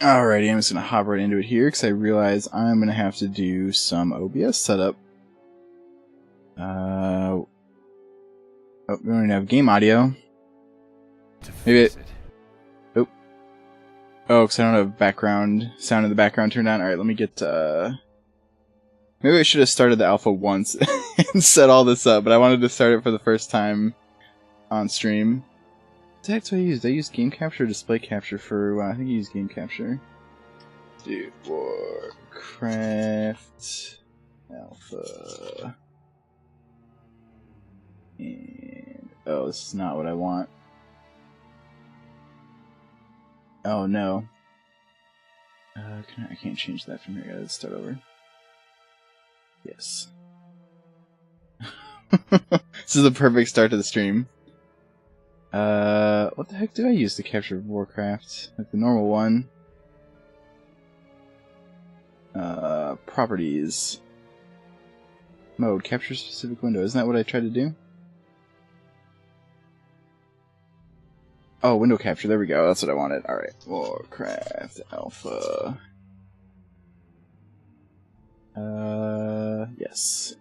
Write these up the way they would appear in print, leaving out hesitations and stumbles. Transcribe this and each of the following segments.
Alrighty, I'm just going to hop right into it here because I realize I'm going to have to do some OBS setup. Oh, we don't even have game audio. Maybe Oh, because I don't have background sound in the background turned on. Alright, let me get, maybe I should have started the alpha once and set all this up, but I wanted to start it for the first time on stream. What the heck do I use? Did I use game capture or display capture for, I think I used game capture. Dude, Warcraft Alpha. And, oh, this is not what I want. Oh no. I can't change that from here. I gotta start over. Yes. This is the perfect start to the stream. What the heck did I use to capture Warcraft? Like the normal one. Properties. Mode, capture specific window. Isn't that what I tried to do? Oh, window capture. There we go. That's what I wanted. Alright. Warcraft Alpha. Yes.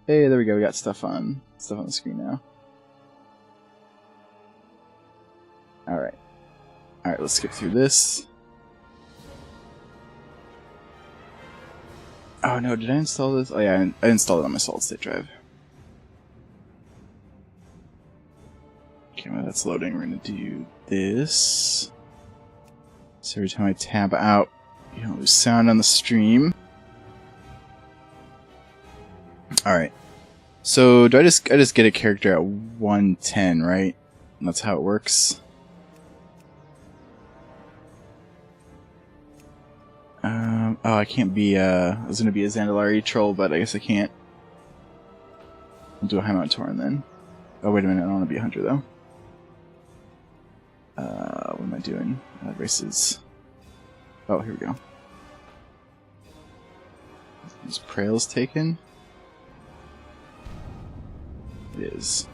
Hey, there we go. We got stuff on the screen now. Alright. Alright, let's skip through this. Oh no, did I install this? Oh yeah, I installed it on my solid state drive. Okay, while that's loading, we're gonna do this. So every time I tab out, you don't lose sound on the stream. Alright. So I just get a character at 110, right? And that's how it works. Oh, I can't be, I was gonna be a Zandalari troll, but I guess I can't. I'll do a High Mount Tauren then. Oh, wait a minute, I don't want to be a hunter, though. What am I doing? Races. Oh, here we go. Is Prail's taken? It is.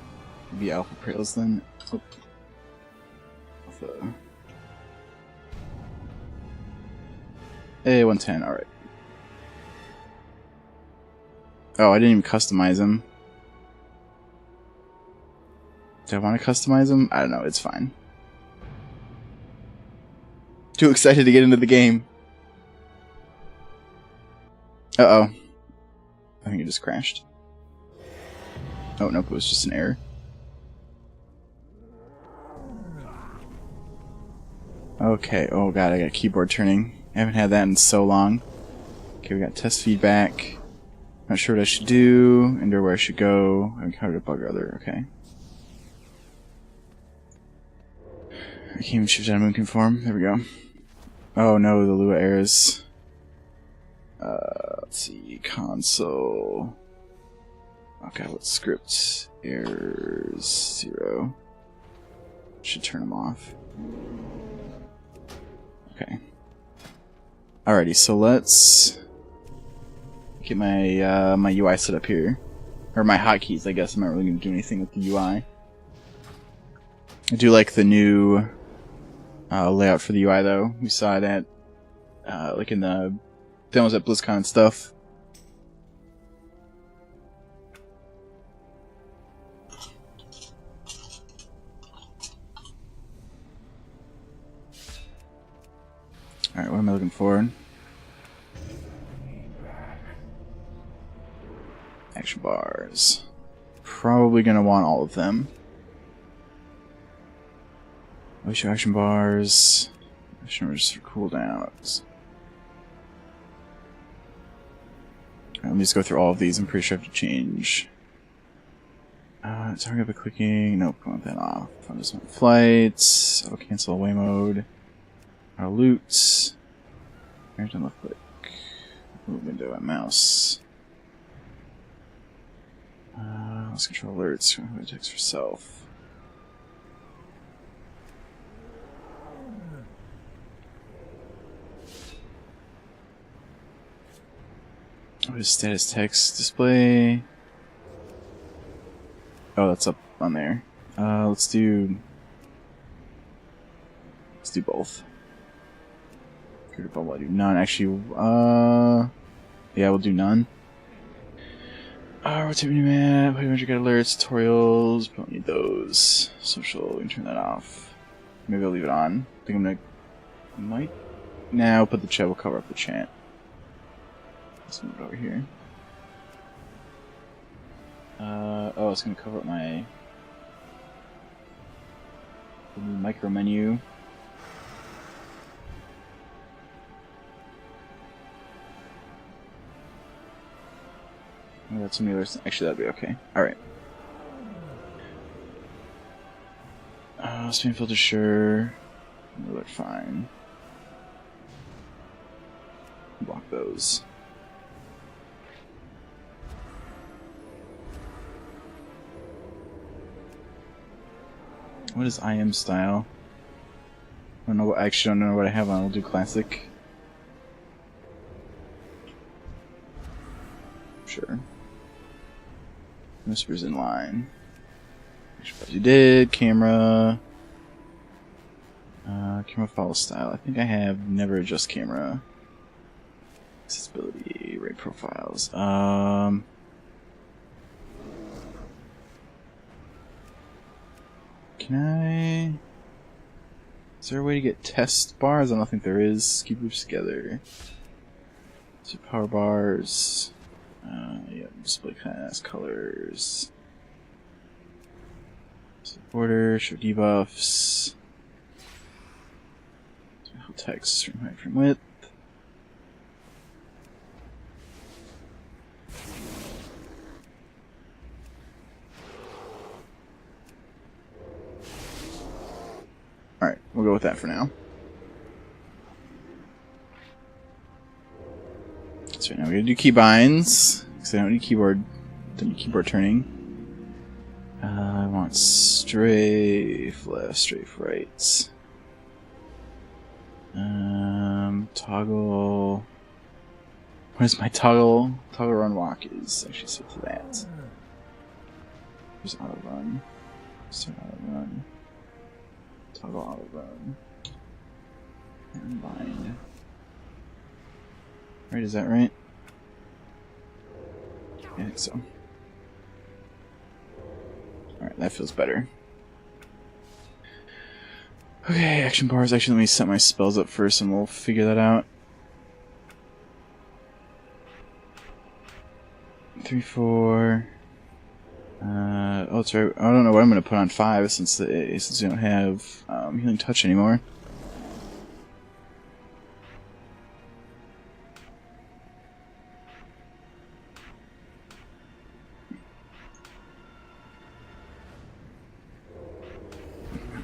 Maybe Alpha Prail's then. Oh. Alpha. Hey, 110, alright. Oh, I didn't even customize him. Do I want to customize him? I don't know, it's fine. Too excited to get into the game. Uh-oh. I think it just crashed. Oh, nope, it was just an error. Okay, oh god, I got keyboard turning. I haven't had that in so long. Okay, we got test feedback. Not sure what I should do, and where I should go. I encountered a bug or other, okay. I can't even shift out of moon conform. There we go. Oh no, the Lua errors. Let's see, console. Okay, what script? Errors 0. Should turn them off. Okay. Alrighty, so let's get my my UI set up here, or my hotkeys. I guess I'm not really going to do anything with the UI. I do like the new layout for the UI, though. We saw it at like in the demos at BlizzCon and stuff. Alright, what am I looking for? Action bars. Probably gonna want all of them. Show action bars. Action bars for cooldowns. Let me just go through all of these. I'm pretty sure I have to change. Target by clicking. Nope, I want that off. I just want flights. I'll cancel away mode. Our loot. Right on left click. Move window and mouse. Let's control alerts. Text for self. What is status text display? Oh, that's up on there. Let's do both. Creative bubble, I do none. Actually, yeah, we'll do none. Rotate mini-map, magic alerts, tutorials, we don't need those. Social, we can turn that off. Maybe I'll leave it on. I think I'm gonna, might now put the chat, will cover up the chat. Let's move it over here. Oh, it's gonna cover up my micro menu. That's some other. Actually, that'd be okay. All right. Spam filter, sure. They're fine. Block those. What is IM style? I don't know. What, I actually don't know what I have on. We'll do classic. Sure. Whispers in line. You did. Camera. Camera follow style. I think I have never adjust camera. Accessibility. Rate profiles. Can I... Is there a way to get test bars? I don't think there is. Keep groups together. So power bars. Yeah, display class, colors. Border, show debuffs. Text from height from width. Alright, we'll go with that for now. So now we're gonna do keybinds, because I don't need keyboard turning. I want strafe left, strafe right. Toggle. What is my toggle? Toggle run walk is actually set to that. There's auto run. Start auto run. Toggle auto run. And bind. Right, is that right? I think so. Alright, that feels better. Okay, action bars. Actually, let me set my spells up first and we'll figure that out. 3, 4. Oh, that's right. I don't know what I'm going to put on 5 since we don't have healing touch anymore.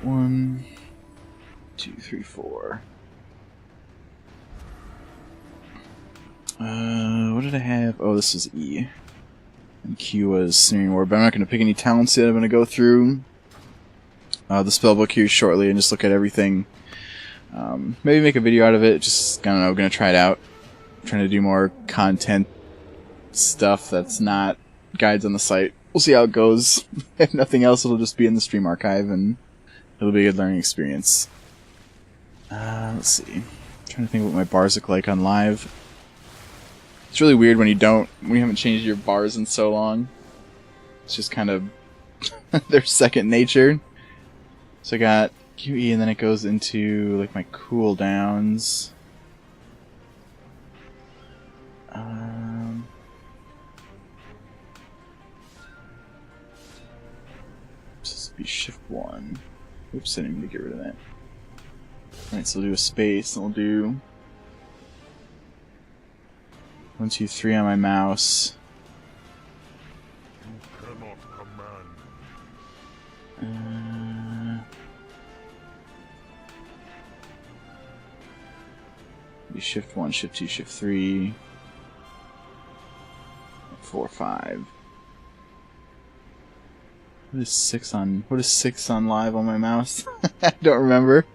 One, 2, 3, 4. What did I have? Oh, this was E. And Q was Sneering Ward, but I'm not going to pick any talents yet. I'm going to go through the spellbook here shortly and just look at everything. Maybe make a video out of it. Just, I don't know, going to try it out. I'm trying to do more content stuff that's not guides on the site. We'll see how it goes. If nothing else, it'll just be in the stream archive and it'll be a good learning experience. Let's see. I'm trying to think what my bars look like on live. It's really weird when you haven't changed your bars in so long. It's just kind of their second nature. So I got QE and then it goes into like my cooldowns. This will be shift 1. Oops, I didn't mean to get rid of that. Alright, so we'll do a space and we'll do 1, 2, 3 on my mouse. Be shift 1, shift 2, shift 3, 4, 5. What is 6 on live on my mouse? I don't remember.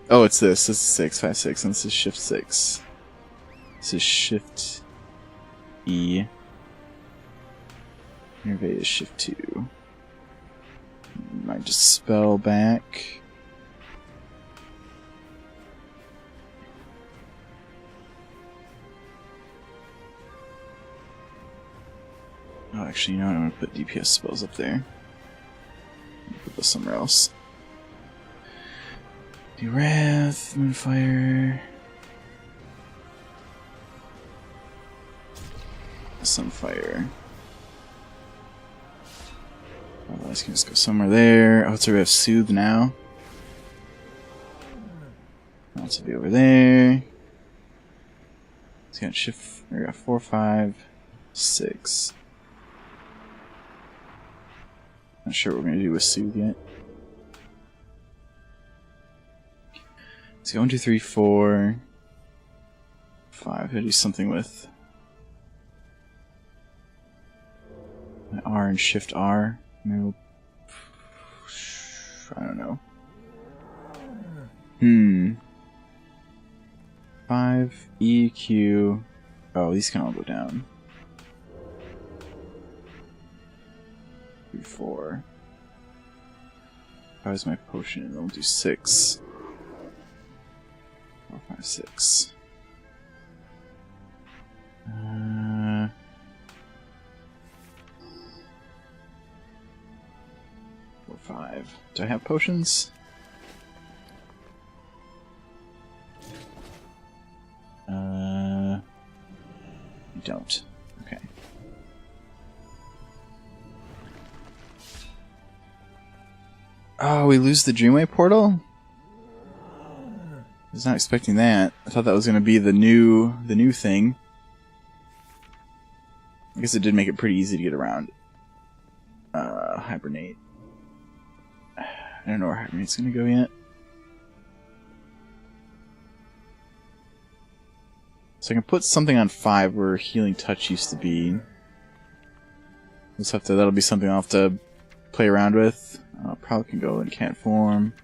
Oh, it's this. This is 6, 5, 6, and this is shift 6. This is shift E. Innervate is shift 2. Might just spell back. Oh, actually, you know what? I'm gonna put DPS spells up there. Put this somewhere else. Do Wrath, Moonfire. Sunfire. Otherwise, can just go somewhere there. Oh, so we have Soothe now. Also be over there. It's got shift. We got 4, 5, 6. Not sure what we're gonna do with Soothe yet. Let's go 1, 2, 3, 4, 5. Gotta do something with my R and Shift R. Maybe we'll, I don't know. 5 E Q. Oh, these can all go down. 3, 4. 5 is my potion, and we'll do 6. 4, 5, 6. 4, 5. Do I have potions? You don't. Okay. Oh, we lose the Dreamway portal? I was not expecting that. I thought that was going to be the new thing. I guess it did make it pretty easy to get around. Hibernate. I don't know where Hibernate's going to go yet. So I can put something on 5 where Healing Touch used to be. Just have to. That'll be something I'll have to play around with. Probably can go in cat form.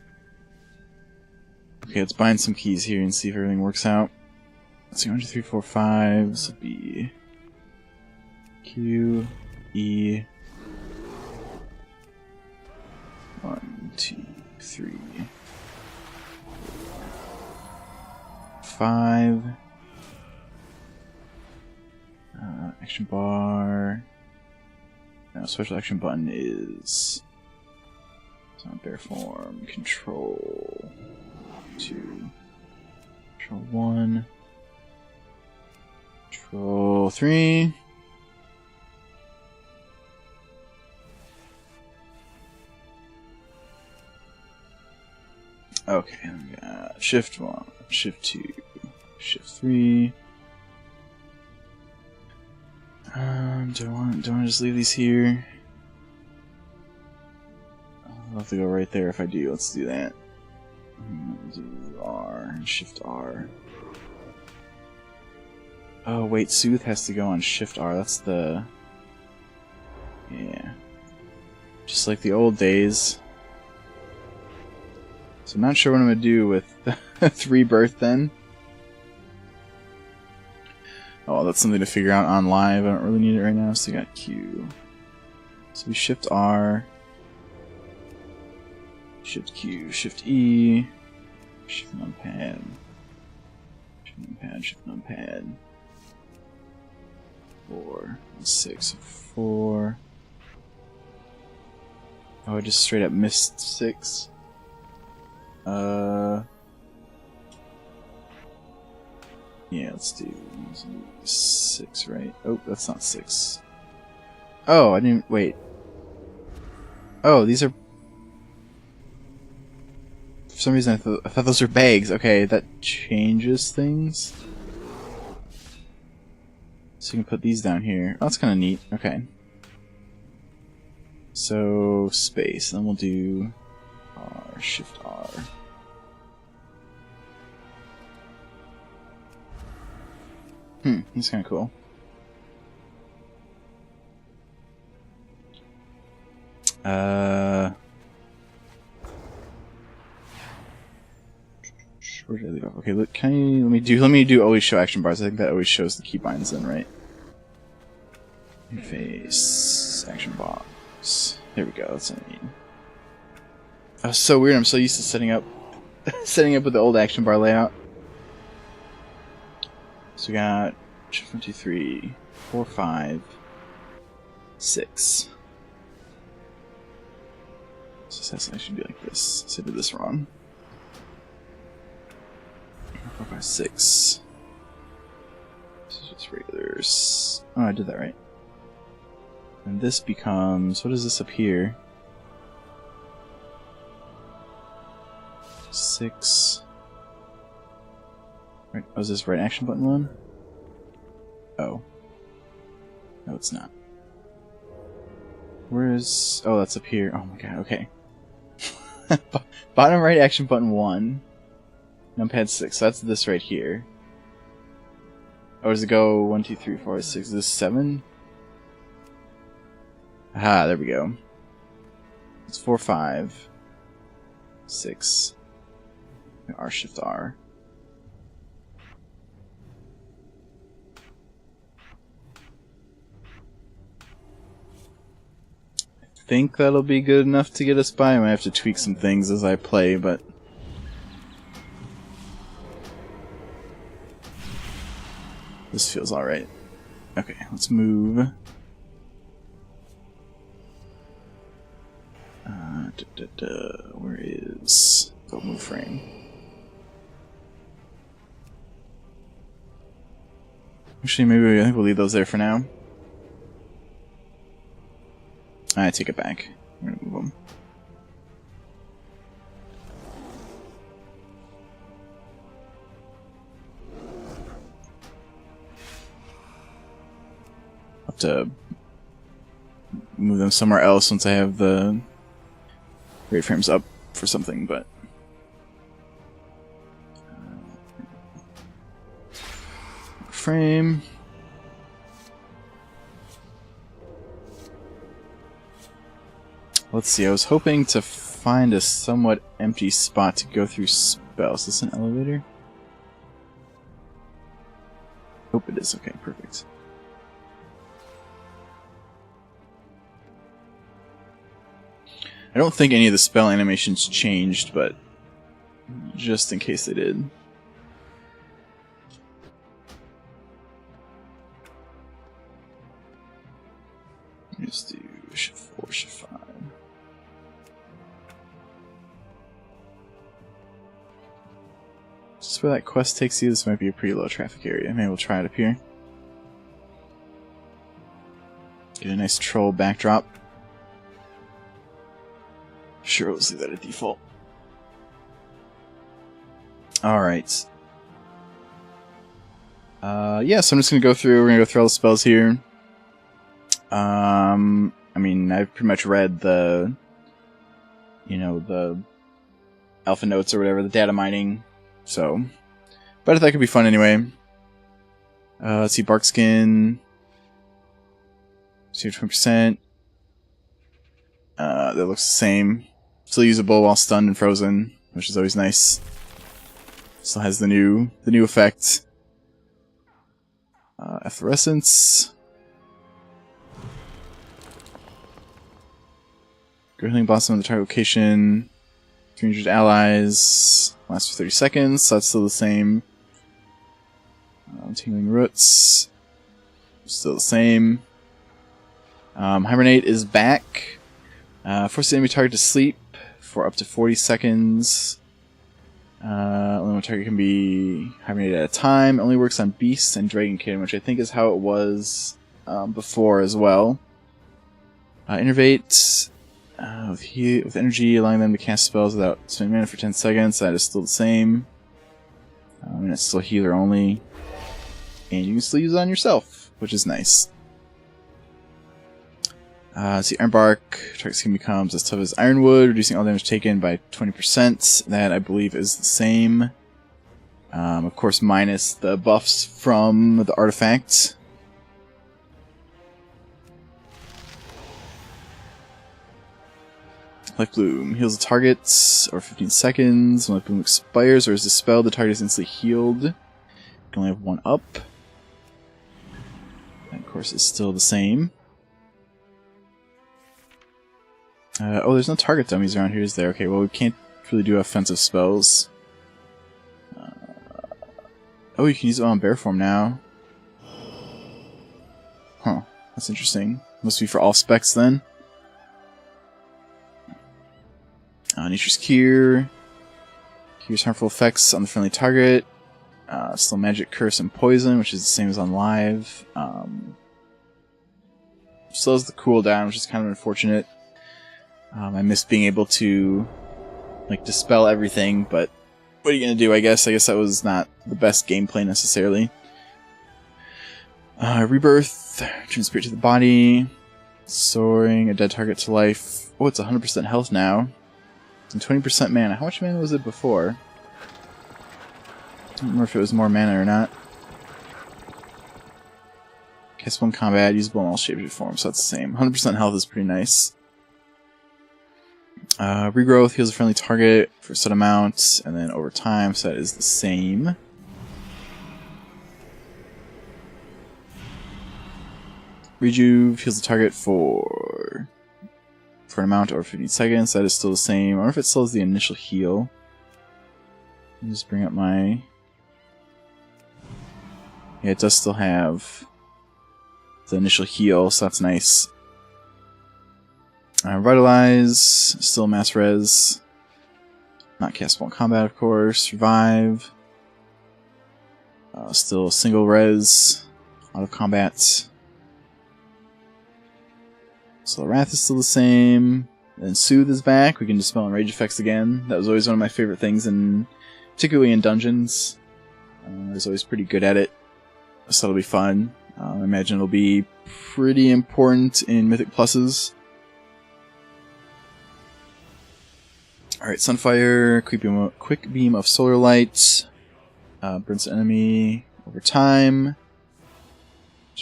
Okay, let's bind some keys here and see if everything works out. Let's see, 1, 2, 3, 4, 5. This will be Q, E. 1, 2, 3, 5. Action bar. No, special action button is. It's not bear form. Control 2. Control 1. Control 3. Okay, we got Shift 1, Shift 2, Shift 3. Do I want to just leave these here? I'll have to go right there if I do. Let's do that. Do R, Shift R. Oh wait, Soothe has to go on Shift R. That's the... Yeah. Just like the old days. So I'm not sure what I'm going to do with 3 birth then. Oh, that's something to figure out on live. I don't really need it right now, so we got Q. So we Shift R. Shift Q, Shift E. Shift numpad. Shift numpad, Shift numpad. 4, 6, 4. Oh, I just straight up missed 6. Yeah, let's do 6, right? Oh, that's not 6. Oh, I didn't... Wait. Oh, these are... For some reason I thought those were bags. Okay, that changes things. So you can put these down here. Oh, that's kind of neat. Okay. So, space. Then we'll do R, Shift R. That's kind of cool. Where did I leave off? Okay, look. Let me do always show action bars. I think that always shows the keybinds then, right? Face action box. There we go. That's what I need. Oh, so weird. I'm so used to setting up with the old action bar layout. So we got 1, 2, 3, 4, 5. 6. Success should be like this. So I did this wrong. 4, 5, 6. This is just regular. Oh, I did that right. And this becomes. What is this up here? 6. Right. Oh, is this right action button one? Oh. No, it's not. Where is... Oh, that's up here. Oh my god, okay. Bottom right action button 1. Numpad 6. So that's this right here. Oh, does it go 1, 2, 3, 4, 6? Is this 7? Aha, there we go. It's 4, 5, 6. R shift R. I think that'll be good enough to get us by. I might have to tweak some things as I play, but this feels alright. Okay, let's move. Where is... Go move frame. Actually, maybe I think we'll leave those there for now. I take it back. We're gonna move them. I'll have to move them somewhere else once I have the grade frames up for something, but frame. Let's see, I was hoping to find a somewhat empty spot to go through spells. Is this an elevator? Hope it is. Okay, perfect. I don't think any of the spell animations changed, but just in case they did. Just do shift 4, shift 5. Just where that quest takes you, this might be a pretty low traffic area. Maybe we'll try it up here. Get a nice troll backdrop. Sure, let's leave that at default. Alright. Yeah, so I'm just gonna go through, we're gonna go through all the spells here. I mean, I've pretty much read the, you know, the alpha notes or whatever, the data mining, so, but I thought it could be fun anyway. Let's see, bark skin, 20%, that looks the same, still usable while stunned and frozen, which is always nice. Still has the new effect. Efflorescence. Gurgling Blossom at the target location. 300 allies. Lasts for 30 seconds, so that's still the same. Tingling Roots. Still the same. Hibernate is back. Force the enemy target to sleep for up to 40 seconds. Only one target can be hibernated at a time. It only works on Beasts and Dragonkin, which I think is how it was before as well. Innervate. With energy, allowing them to cast spells without spending mana for 10 seconds. That is still the same. And it's still healer only. And you can still use it on yourself, which is nice. See, Ironbark. Target skin becomes as tough as Ironwood, reducing all damage taken by 20%. That, I believe, is the same. Of course, minus the buffs from the artifact. Life Bloom heals the target over 15 seconds. When Life Bloom expires or is dispelled, the target is instantly healed. You can only have one up. That, of course, is still the same. Oh, there's no target dummies around here, is there? Okay, well, we can't really do offensive spells. Oh, you can use it on bear form now. Huh, that's interesting. Must be for all specs then. Nature's Cure. Cures harmful effects on the friendly target. Still magic, curse, and poison, which is the same as on live. Slows the cooldown, which is kind of unfortunate. I miss being able to like dispel everything, but what are you gonna do? I guess that was not the best gameplay necessarily. Rebirth, turn spirit to the body, soaring a dead target to life. Oh, it's 100% health now, and 20% mana. How much mana was it before? I don't remember if it was more mana or not. Cast 1 combat, usable in all shapes or forms, so that's the same. 100% health is pretty nice. Regrowth heals a friendly target for a set amount, and then over time, so that is the same. Rejuve heals the target for an amount over 15 seconds, that is still the same. I wonder if it still has the initial heal. Let me just bring up my... Yeah, it does still have the initial heal, so that's nice. Revitalize, still mass res. Not castable in combat, of course. Revive. Still single res. Out of combat. So the Wrath is still the same. Then Soothe is back. We can dispel and rage effects again. That was always one of my favorite things, particularly in dungeons. I was always pretty good at it. So that'll be fun. I imagine it'll be pretty important in Mythic Pluses. Alright, Sunfire, quick beam of solar light, burns the enemy over time.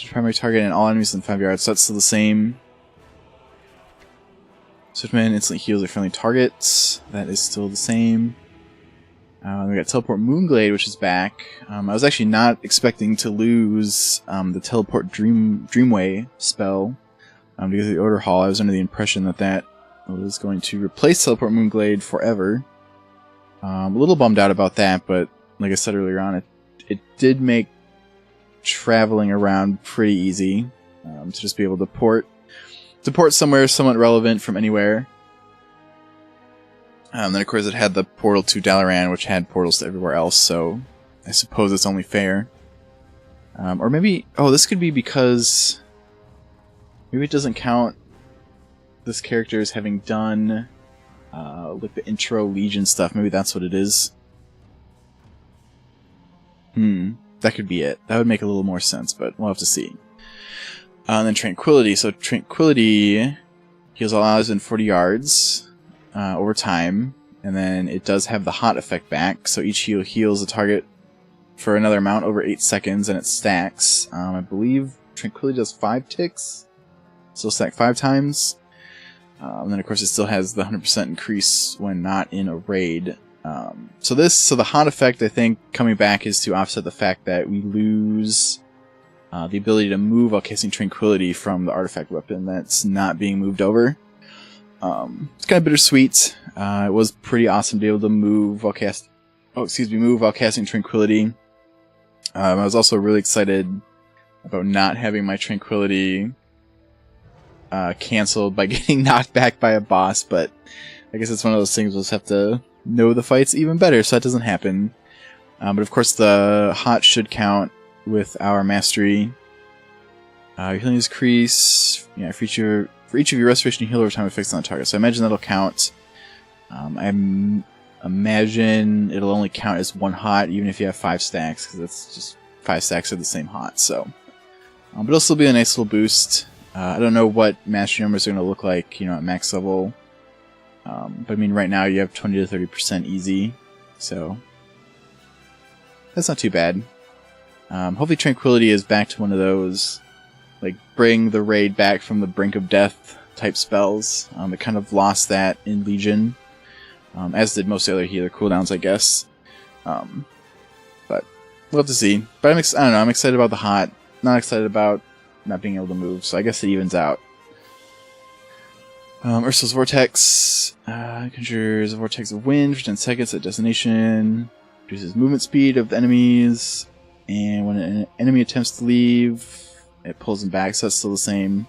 Primary target and all enemies within 5 yards, so that's still the same. Swiftman instantly heals a friendly target, that is still the same. We got Teleport Moonglade, which is back. I was actually not expecting to lose the Teleport Dreamway spell because of the Order Hall. I was under the impression that was going to replace Teleport Moonglade forever. A little bummed out about that, but like I said earlier on, it did make traveling around pretty easy to just be able to port somewhere somewhat relevant from anywhere. Then of course it had the portal to Dalaran, which had portals to everywhere else, so I suppose it's only fair. Or maybe... Oh, this could be because... Maybe it doesn't count this character as having done like the intro Legion stuff. Maybe that's what it is. That could be it. That would make a little more sense, but we'll have to see. And then Tranquility. So Tranquility heals all allies in 40 yards over time, and then it does have the hot effect back, so each heal heals a target for another amount over 8 seconds, and it stacks. I believe Tranquility does 5 ticks, so stack 5 times. And then of course it still has the 100% increase when not in a raid. So the hot effect, I think, coming back is to offset the fact that we lose the ability to move while casting Tranquility from the artifact weapon that's not being moved over. It's kind of bittersweet. It was pretty awesome to be able to move while casting Tranquility. I was also really excited about not having my Tranquility canceled by getting knocked back by a boss, but I guess it's one of those things we'll just have to know the fights even better so that doesn't happen. But of course the hot should count with our mastery. Your healing increase, for each of your restoration and heal over time effects on the target. So I imagine that'll count. I imagine it'll only count as 1 hot even if you have 5 stacks, because it's just 5 stacks of the same hot. So, but it'll still be a nice little boost. I don't know what mastery numbers are going to look like, at max level. But I mean, right now you have 20 to 30% easy, so that's not too bad. Hopefully Tranquility is back to one of those, like, bring the raid back from the brink of death type spells. It kind of lost that in Legion, as did most of the other healer cooldowns, I guess. But we'll have to see. But I don't know, I'm excited about the hot, not excited about not being able to move, so I guess it evens out. Ursul's Vortex conjures a vortex of wind for 10 seconds at destination, reduces movement speed of the enemies, and when an enemy attempts to leave, it pulls them back, so that's still the same.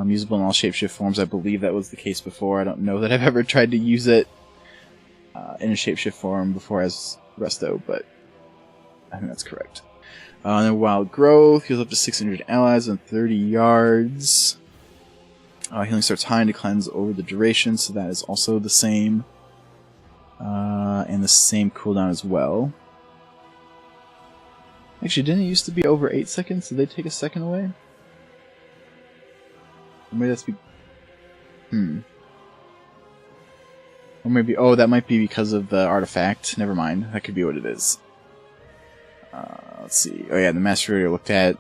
Usable in all shapeshift forms. I believe that was the case before. I don't know that I've ever tried to use it in a shapeshift form before as Resto, but I think that's correct. And then Wild Growth heals up to 600 allies and 30 yards. Healing starts high and declines over the duration, so that is also the same. And the same cooldown as well. Actually, didn't it used to be over 8 seconds? Did they take a second away? Or maybe that's Or maybe, oh, that might be because of the artifact. Never mind. That could be what it is. Let's see. Oh yeah, the Master Reader looked at.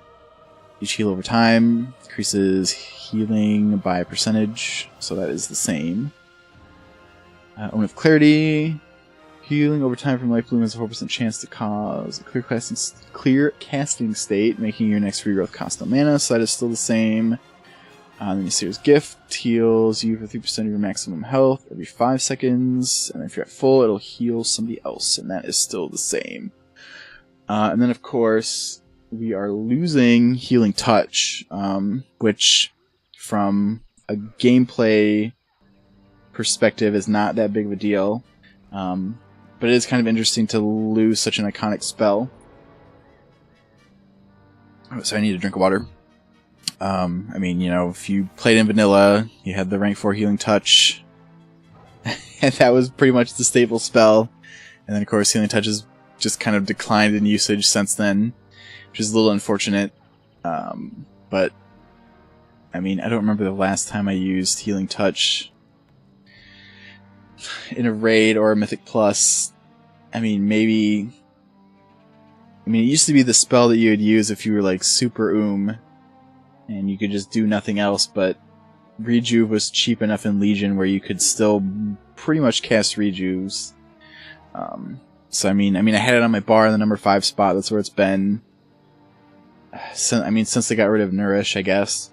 Each heal over time increases healing by a percentage, so that is the same. Own of Clarity. Healing over time from Life Bloom has a 4% chance to cause a clear casting state, making your next regrowth cost no mana, so that is still the same. Then Seer's Gift heals you for 3% of your maximum health every 5 seconds, and if you're at full, it'll heal somebody else, and that is still the same. And then, of course, we are losing Healing Touch, which, from a gameplay perspective, is not that big of a deal. But it is kind of interesting to lose such an iconic spell. Oh, so I need a drink of water. I mean, you know, if you played in vanilla, you had the rank 4 Healing Touch, and that was pretty much the staple spell. And then, of course, Healing Touch has just kind of declined in usage since then, which is a little unfortunate. But, I mean, I don't remember the last time I used Healing Touch in a raid or a Mythic Plus. I mean, maybe... I mean, it used to be the spell that you would use if you were, like, super and you could just do nothing else, but Rejuve was cheap enough in Legion where you could still pretty much cast Rejuves. So, I mean, I had it on my bar in the number 5 spot. That's where it's been. Since they got rid of Nourish, I guess.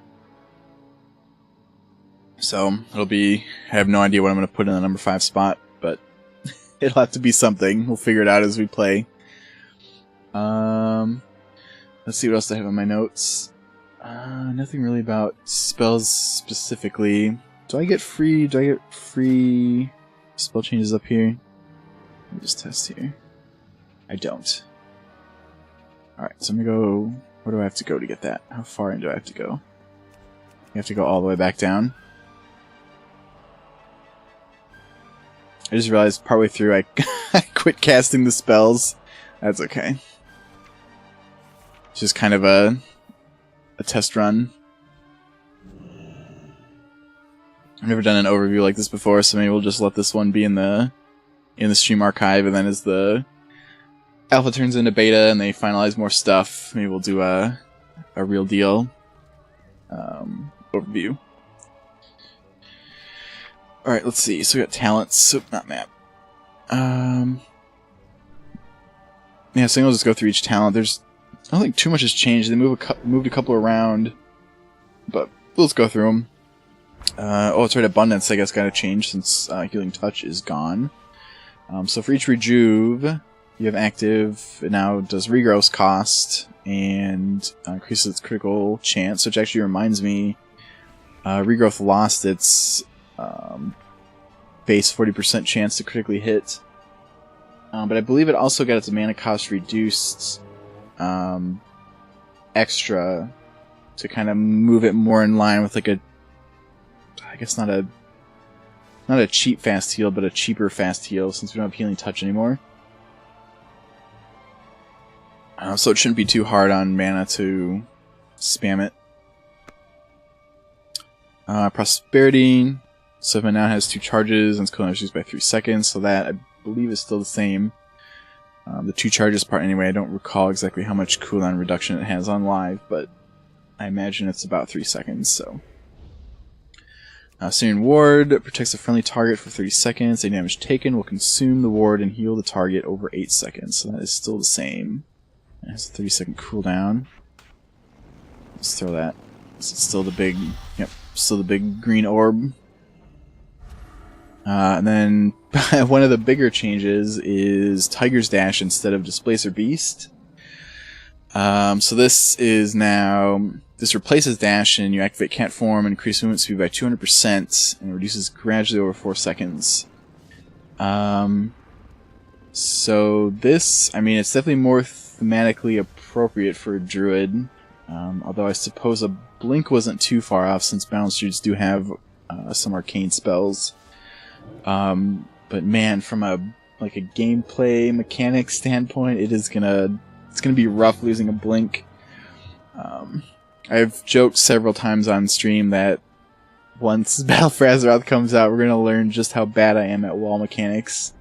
So, it'll be... I have no idea what I'm going to put in the number 5 spot, but it'll have to be something. We'll figure it out as we play. Let's see what else I have on my notes. Nothing really about spells specifically. Do I get free spell changes up here? Let me just test here. I don't. Alright, so I'm gonna go... Where do I have to go to get that? How far in do I have to go? You have to go all the way back down. I just realized partway through I quit casting the spells. That's okay. It's just kind of a test run. I've never done an overview like this before, so maybe we'll just let this one be in the stream archive, and then as the alpha turns into beta and they finalize more stuff, maybe we'll do a real deal overview. Alright, let's see. So we got talents. So, not map. Yeah, so I'll just go through each talent. I don't think too much has changed. They moved a couple around, but let's go through them. Oh, it's right. Abundance, I guess, got to change since Healing Touch is gone. So for each Rejuve you have active, it now does regrowth cost and increases its critical chance, which actually reminds me, regrowth lost its base 40% chance to critically hit. But I believe it also got its mana cost reduced extra to kind of move it more in line with like I guess not a cheap fast heal, but a cheaper fast heal since we don't have Healing Touch anymore. So it shouldn't be too hard on mana to spam it. Prosperity. So if it now has 2 charges and its cooldown is used by 3 seconds, so that I believe is still the same. The 2 charges part anyway, I don't recall exactly how much cooldown reduction it has on live, but I imagine it's about 3 seconds, so. Syrian Ward protects a friendly target for 30 seconds. Any damage taken will consume the ward and heal the target over 8 seconds, so that is still the same. It has a 30-second cooldown. Let's throw that. This is still the big, still the big green orb. And then one of the bigger changes is Tiger's Dash instead of Displacer Beast. So this is now... This replaces dash, and you activate cat form, increase movement speed by 200%, and reduces gradually over 4 seconds. So this, I mean, it's definitely more thematically appropriate for a druid. Although I suppose a blink wasn't too far off, since balanced druids do have some arcane spells. But man, from a gameplay mechanic standpoint, it's gonna be rough losing a blink. I've joked several times on stream that once Battle for Azeroth comes out, we're gonna learn just how bad I am at wall mechanics.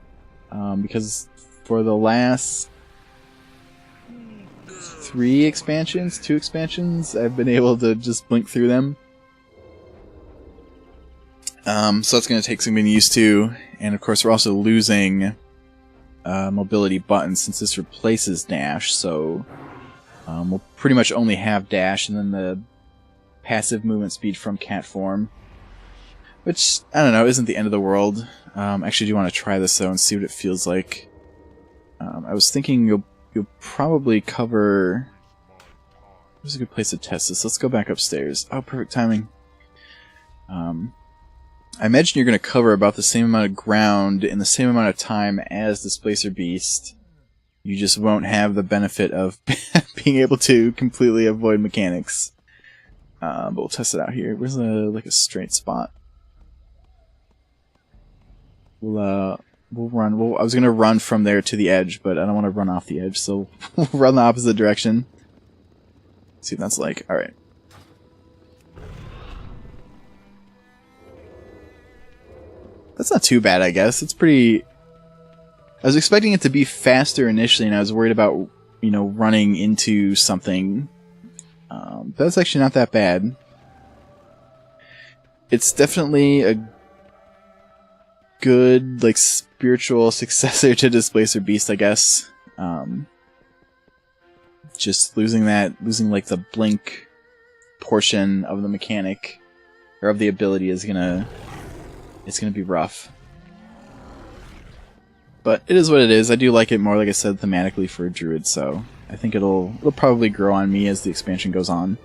Because for the last 2 expansions, I've been able to just blink through them. So that's going to take some getting used to, and of course we're also losing mobility buttons since this replaces dash, so we'll pretty much only have dash and then the passive movement speed from cat form. Which, I don't know, isn't the end of the world. Actually, do want to try this though and see what it feels like. I was thinking you'll probably cover... Where's a good place to test this? Let's go back upstairs. Oh, perfect timing. I imagine you're going to cover about the same amount of ground in the same amount of time as Displacer Beast. You just won't have the benefit of being able to completely avoid mechanics. But we'll test it out here. Where's a straight spot? We'll run. I was gonna run from there to the edge, but I don't want to run off the edge, so we'll run the opposite direction. See what that's like. Alright. That's not too bad, I guess. It's pretty... I was expecting it to be faster initially, and I was worried about, running into something. But that's actually not that bad. It's definitely a good, spiritual successor to Displacer Beast, I guess. Just losing the blink portion of the mechanic, or of the ability it's gonna be rough. But it is what it is. I do like it more, like I said, thematically for a druid, so I think it'll probably grow on me as the expansion goes on.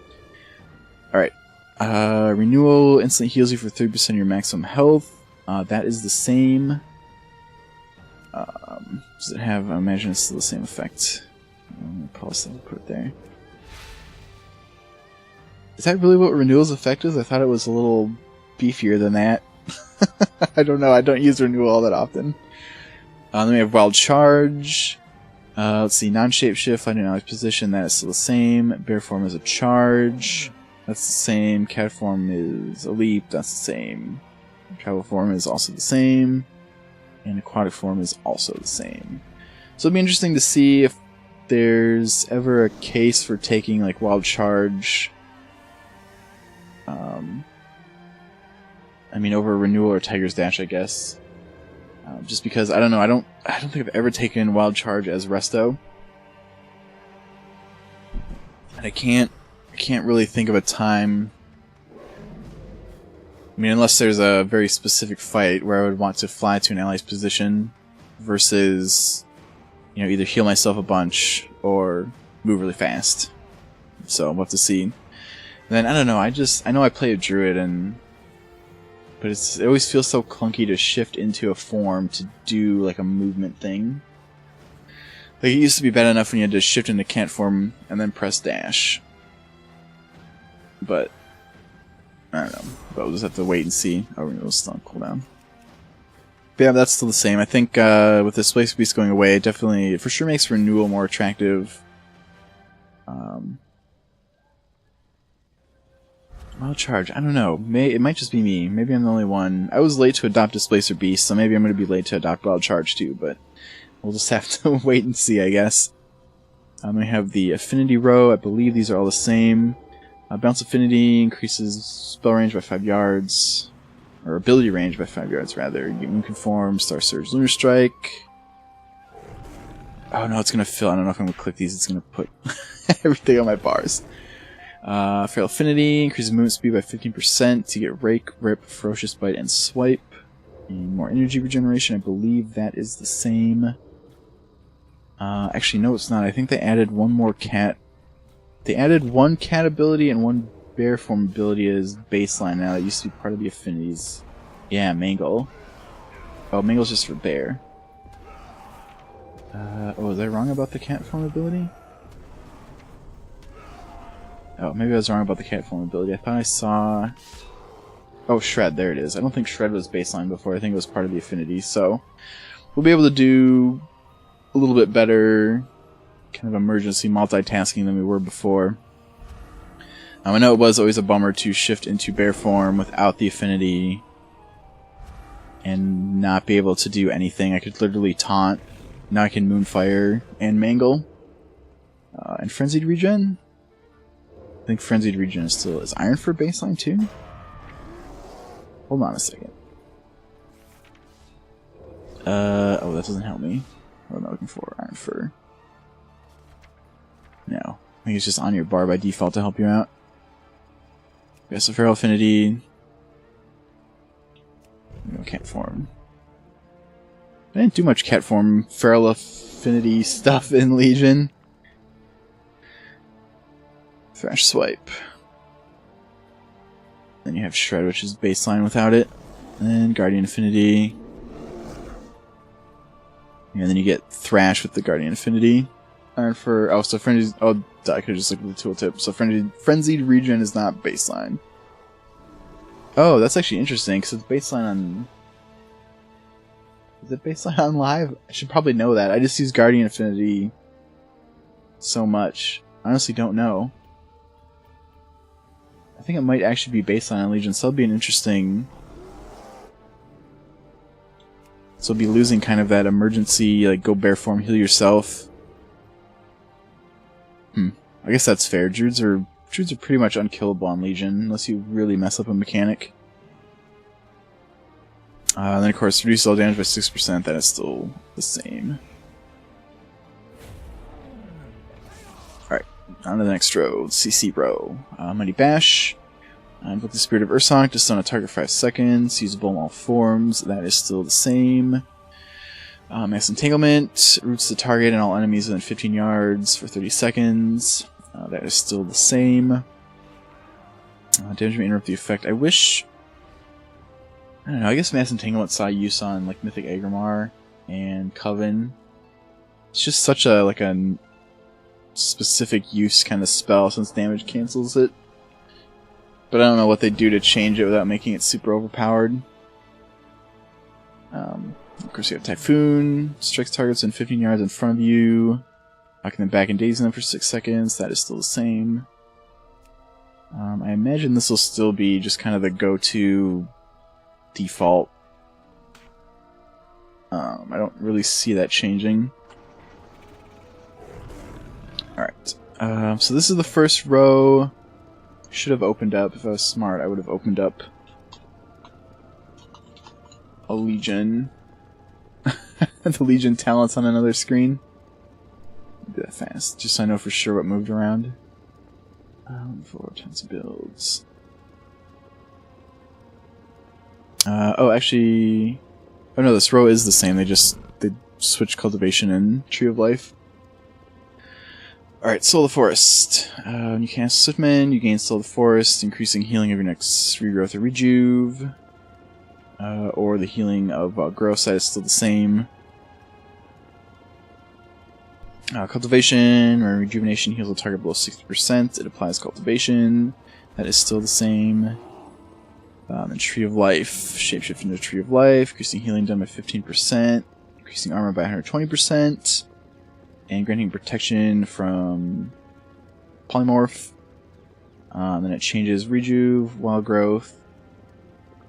Alright. Renewal instantly heals you for 30% of your maximum health. That is the same. Does it have... I imagine it's still the same effect. I'm going to pause and put it there. Is that really what Renewal's effect is? I thought it was a little beefier than that. I don't know. I don't use Renewal all that often. Then we have Wild Charge. Let's see. Non-shapeshift. Find an ally's position. That is still the same. Bear form is a charge. That's the same. Cat form is a leap. That's the same. Travel form is also the same. And aquatic form is also the same. So it'll be interesting to see if there's ever a case for taking Wild Charge. Over Renewal or Tiger's Dash, I guess. Just because I don't know, I don't think I've ever taken Wild Charge as Resto. And I can't really think of a time. Unless there's a very specific fight where I would want to fly to an ally's position versus, either heal myself a bunch or move really fast. So we'll have to see. And then I don't know. I know I play a druid, but it always feels so clunky to shift into a form to do a movement thing. It used to be bad enough when you had to shift into cat form and then press dash. But I don't know. But we'll just have to wait and see. Oh, Renewal's still on cooldown. But yeah, that's still the same. I think with this Displacer Beast going away, it definitely, for sure, makes Renewal more attractive. Wild Charge, I don't know. It might just be me. Maybe I'm the only one. I was late to adopt Displacer Beast, so maybe I'm going to be late to adopt Wild Charge too, but we'll just have to wait and see, I guess. We have the Affinity row. I believe these are all the same. Bounce Affinity increases spell range by 5 yards. Or ability range by 5 yards, rather. You get Moon Conform, Star Surge, Lunar Strike. Oh no, it's going to fill. I don't know if I'm going to click these. It's going to put everything on my bars. Feral Affinity increases movement speed by 15%. You get Rake, Rip, Ferocious Bite, and Swipe. And more energy regeneration. I believe that is the same. Actually, no, it's not. I think they added one more cat They added one cat ability and one bear form ability as baseline now. That used to be part of the affinities. Yeah, Mangle. Oh, Mangle's just for bear. Oh, was I wrong about the cat form ability? Oh, maybe I was wrong about the cat form ability. I thought I saw... Oh, Shred, there it is. I don't think Shred was baseline before. I think it was part of the affinity, so... We'll be able to do a little bit better kind of emergency multitasking than we were before. I know it was always a bummer to shift into bear form without the affinity and not be able to do anything. I could literally taunt. Now I can Moonfire and Mangle. And Frenzied Regen? I think Frenzied Regen is still... Is Iron for baseline too? Hold on a second. Oh, that doesn't help me. What am I looking for? Iron Fur. No. I think it's just on your bar by default to help you out. Okay, so Feral Affinity. Cat form. I didn't do much cat form Feral Affinity stuff in Legion. Thrash Swipe. Then you have Shred, which is baseline without it. And then Guardian Affinity. And then you get Thrash with the Guardian Affinity. Iron for... Oh, so Frenzied... Oh, I could just look at the tooltip. So Frenzied Regen is not baseline. Oh, that's actually interesting, because it's baseline on... Is it baseline on live? I should probably know that. I just use Guardian Affinity so much. I honestly don't know. I think it might actually be baseline on Legion, so that'll be an interesting... So we'll be losing kind of that emergency, like, go bear form, heal yourself. I guess that's fair. Druids are pretty much unkillable on Legion, unless you really mess up a mechanic. And then, of course, reduce all damage by 6%, that is still the same. Alright, on to the next row. CC row. Mighty Bash. Invoke the Spirit of Ursonic to stun a target for 5 seconds. Usable in all forms. That is still the same. Mass Entanglement. Roots the target and all enemies within 15 yards for 30 seconds. That is still the same. Damage may interrupt the effect. I wish... I don't know, I guess Mass Entanglement saw use on like Mythic Agrimar and Coven. It's just such a like a specific use kind of spell since damage cancels it. But I don't know what they do to change it without making it super overpowered. Of course you have Typhoon, strikes targets in 15 yards in front of you, knocking them back and dazing them for 6 seconds, that is still the same. I imagine this will still be just kind of the go-to default. I don't really see that changing. Alright, so this is the first row. Should have opened up. If I was smart, I would have opened up a Legion. The Legion talents on another screen. Do that fast, just so I know for sure what moved around. 4 tons of builds. Oh, actually... Oh no, this row is the same. They switched Cultivation and Tree of Life. Alright, Soul of the Forest. When you cast Swiftman, you gain Soul of the Forest, increasing healing of your next regrowth or rejuve. Or the healing of growth, that is still the same. Cultivation, or Rejuvenation heals a target below 60%. It applies Cultivation. That is still the same. And Tree of Life. Shapeshift into Tree of Life, increasing healing done by 15%. Increasing armor by 120%. And granting protection from Polymorph. Then it changes Rejuve, Wild Growth.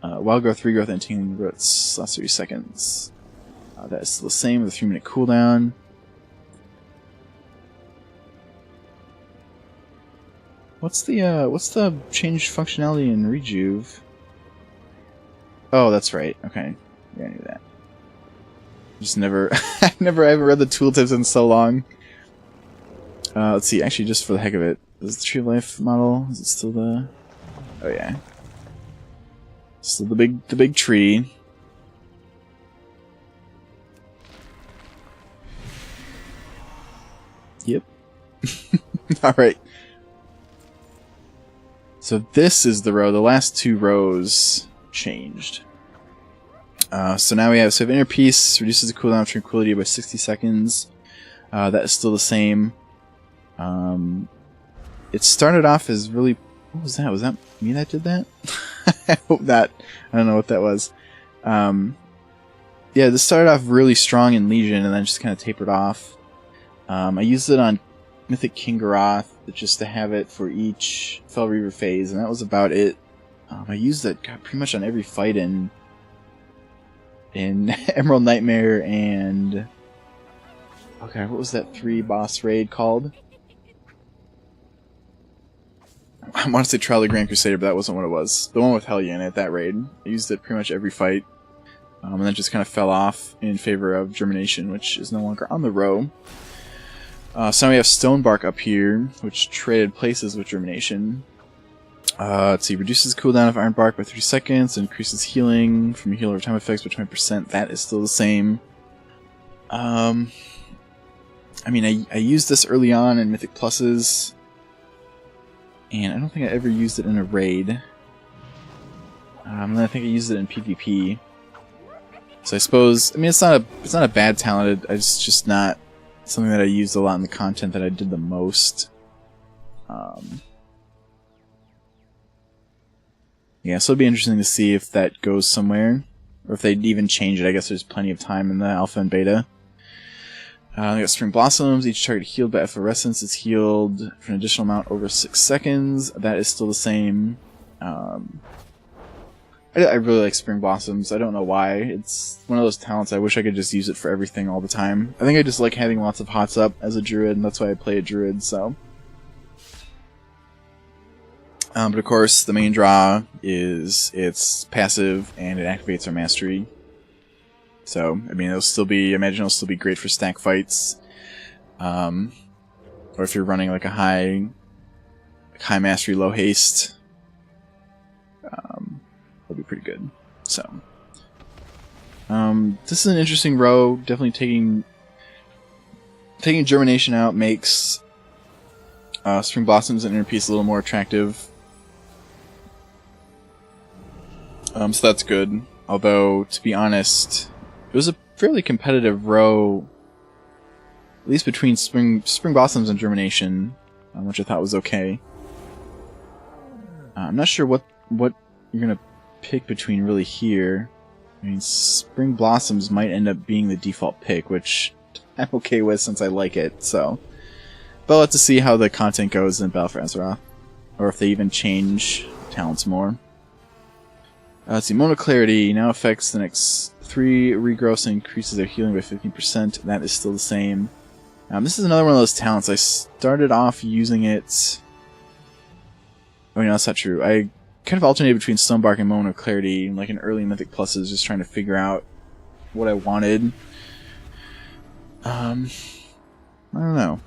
Wild Growth, Regrowth, and Tingling Roots last 30 seconds. That is still the same with a 3-minute cooldown. What's the changed functionality in Rejuve? Oh, that's right. Okay, yeah, I knew that. Just never, I haven't read the tooltips in so long. Let's see. Actually, just for the heck of it, is the Tree of Life model? Is it still the? Oh yeah. Still the big tree. Yep. All right. So this is the row. The last two rows changed. So now we have Inner Peace reduces the cooldown of Tranquility by 60 seconds. That is still the same. It started off as really... What was that? Was that me that did that? I hope not. I don't know what that was. Yeah, this started off really strong in Legion and then just kind of tapered off. I used it on Mythic Kingaroth just to have it for each Fel Reaver phase, and that was about it. I used it pretty much on every fight in Emerald Nightmare and... Okay, what was that 3-boss raid called? I want to say Trial of the Grand Crusader, but that wasn't what it was. The one with Hellion at that raid. I used it pretty much every fight. And then just kind of fell off in favor of Germination, which is no longer on the row. So now we have Stonebark up here, which traded places with Germination. Let's see, reduces cooldown of Ironbark by 30 seconds, increases healing from heal over time effects by 20%. That is still the same. I mean, I used this early on in Mythic Pluses, and I don't think I ever used it in a raid. And I think I used it in PvP. So I suppose, I mean, it's not a bad talent. It's just not something that I used a lot in the content that I did the most. Yeah, so it'll be interesting to see if that goes somewhere, or if they'd even change it. I guess there's plenty of time in the alpha and beta. We got Spring Blossoms. Each target healed by efflorescence is healed for an additional amount over 6 seconds. That is still the same. I really like Spring Blossoms. I don't know why. It's one of those talents I wish I could just use it for everything all the time. I think I just like having lots of hots up as a druid, and that's why I play a druid, so... but of course, the main draw is its passive, and it activates our mastery. So, I mean, I imagine it'll still be great for stack fights. Or if you're running like a high mastery, low haste. That'll be pretty good. So, this is an interesting row. Definitely taking Germination out makes Spring Blossoms and Inner Peace a little more attractive. So that's good. Although, to be honest, it was a fairly competitive row, at least between Spring Blossoms and Germination, which I thought was okay. I'm not sure what you're gonna pick between really here. I mean, Spring Blossoms might end up being the default pick, which I'm okay with since I like it. So, but we'll have to see how the content goes in Battle for Azeroth, or if they even change talents more. Let's see, Mono Clarity now affects the next 3 regrowths and increases their healing by 15%. That is still the same. This is another one of those talents. I started off using it... Oh, no, that's not true. I kind of alternated between Stonebark and Mono Clarity, like in early Mythic Pluses, just trying to figure out what I wanted. I don't know.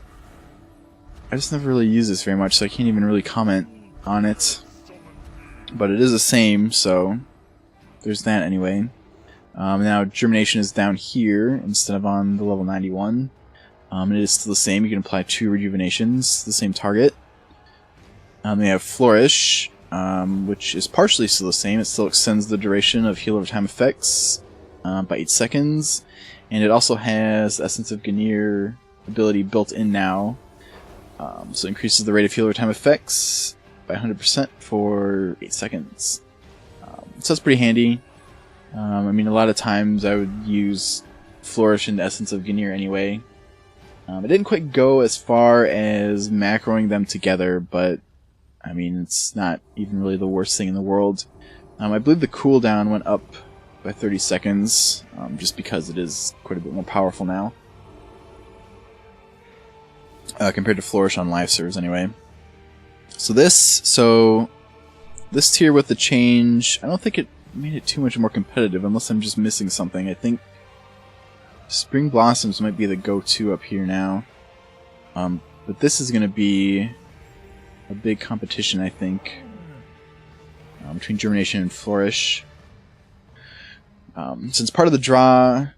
I just never really used this very much, so I can't even really comment on it. But it is the same, so there's that anyway. Now Germination is down here instead of on the level 91. It is still the same. You can apply 2 rejuvenations to the same target. They have Flourish, which is partially still the same. It still extends the duration of heal over time effects by 8 seconds. And it also has Essence of Ganir ability built in now. So it increases the rate of heal over time effects by 100% for 8 seconds. So that's pretty handy. I mean, a lot of times I would use Flourish and Essence of Ganir anyway. I didn't quite go as far as macroing them together, but I mean, it's not even really the worst thing in the world. I believe the cooldown went up by 30 seconds, just because it is quite a bit more powerful now. Compared to Flourish on live servers anyway. So this tier with the change, I don't think it made it too much more competitive, unless I'm just missing something. I think Spring Blossoms might be the go-to up here now. But this is going to be a big competition, I think, between Germination and Flourish. Since part of the draw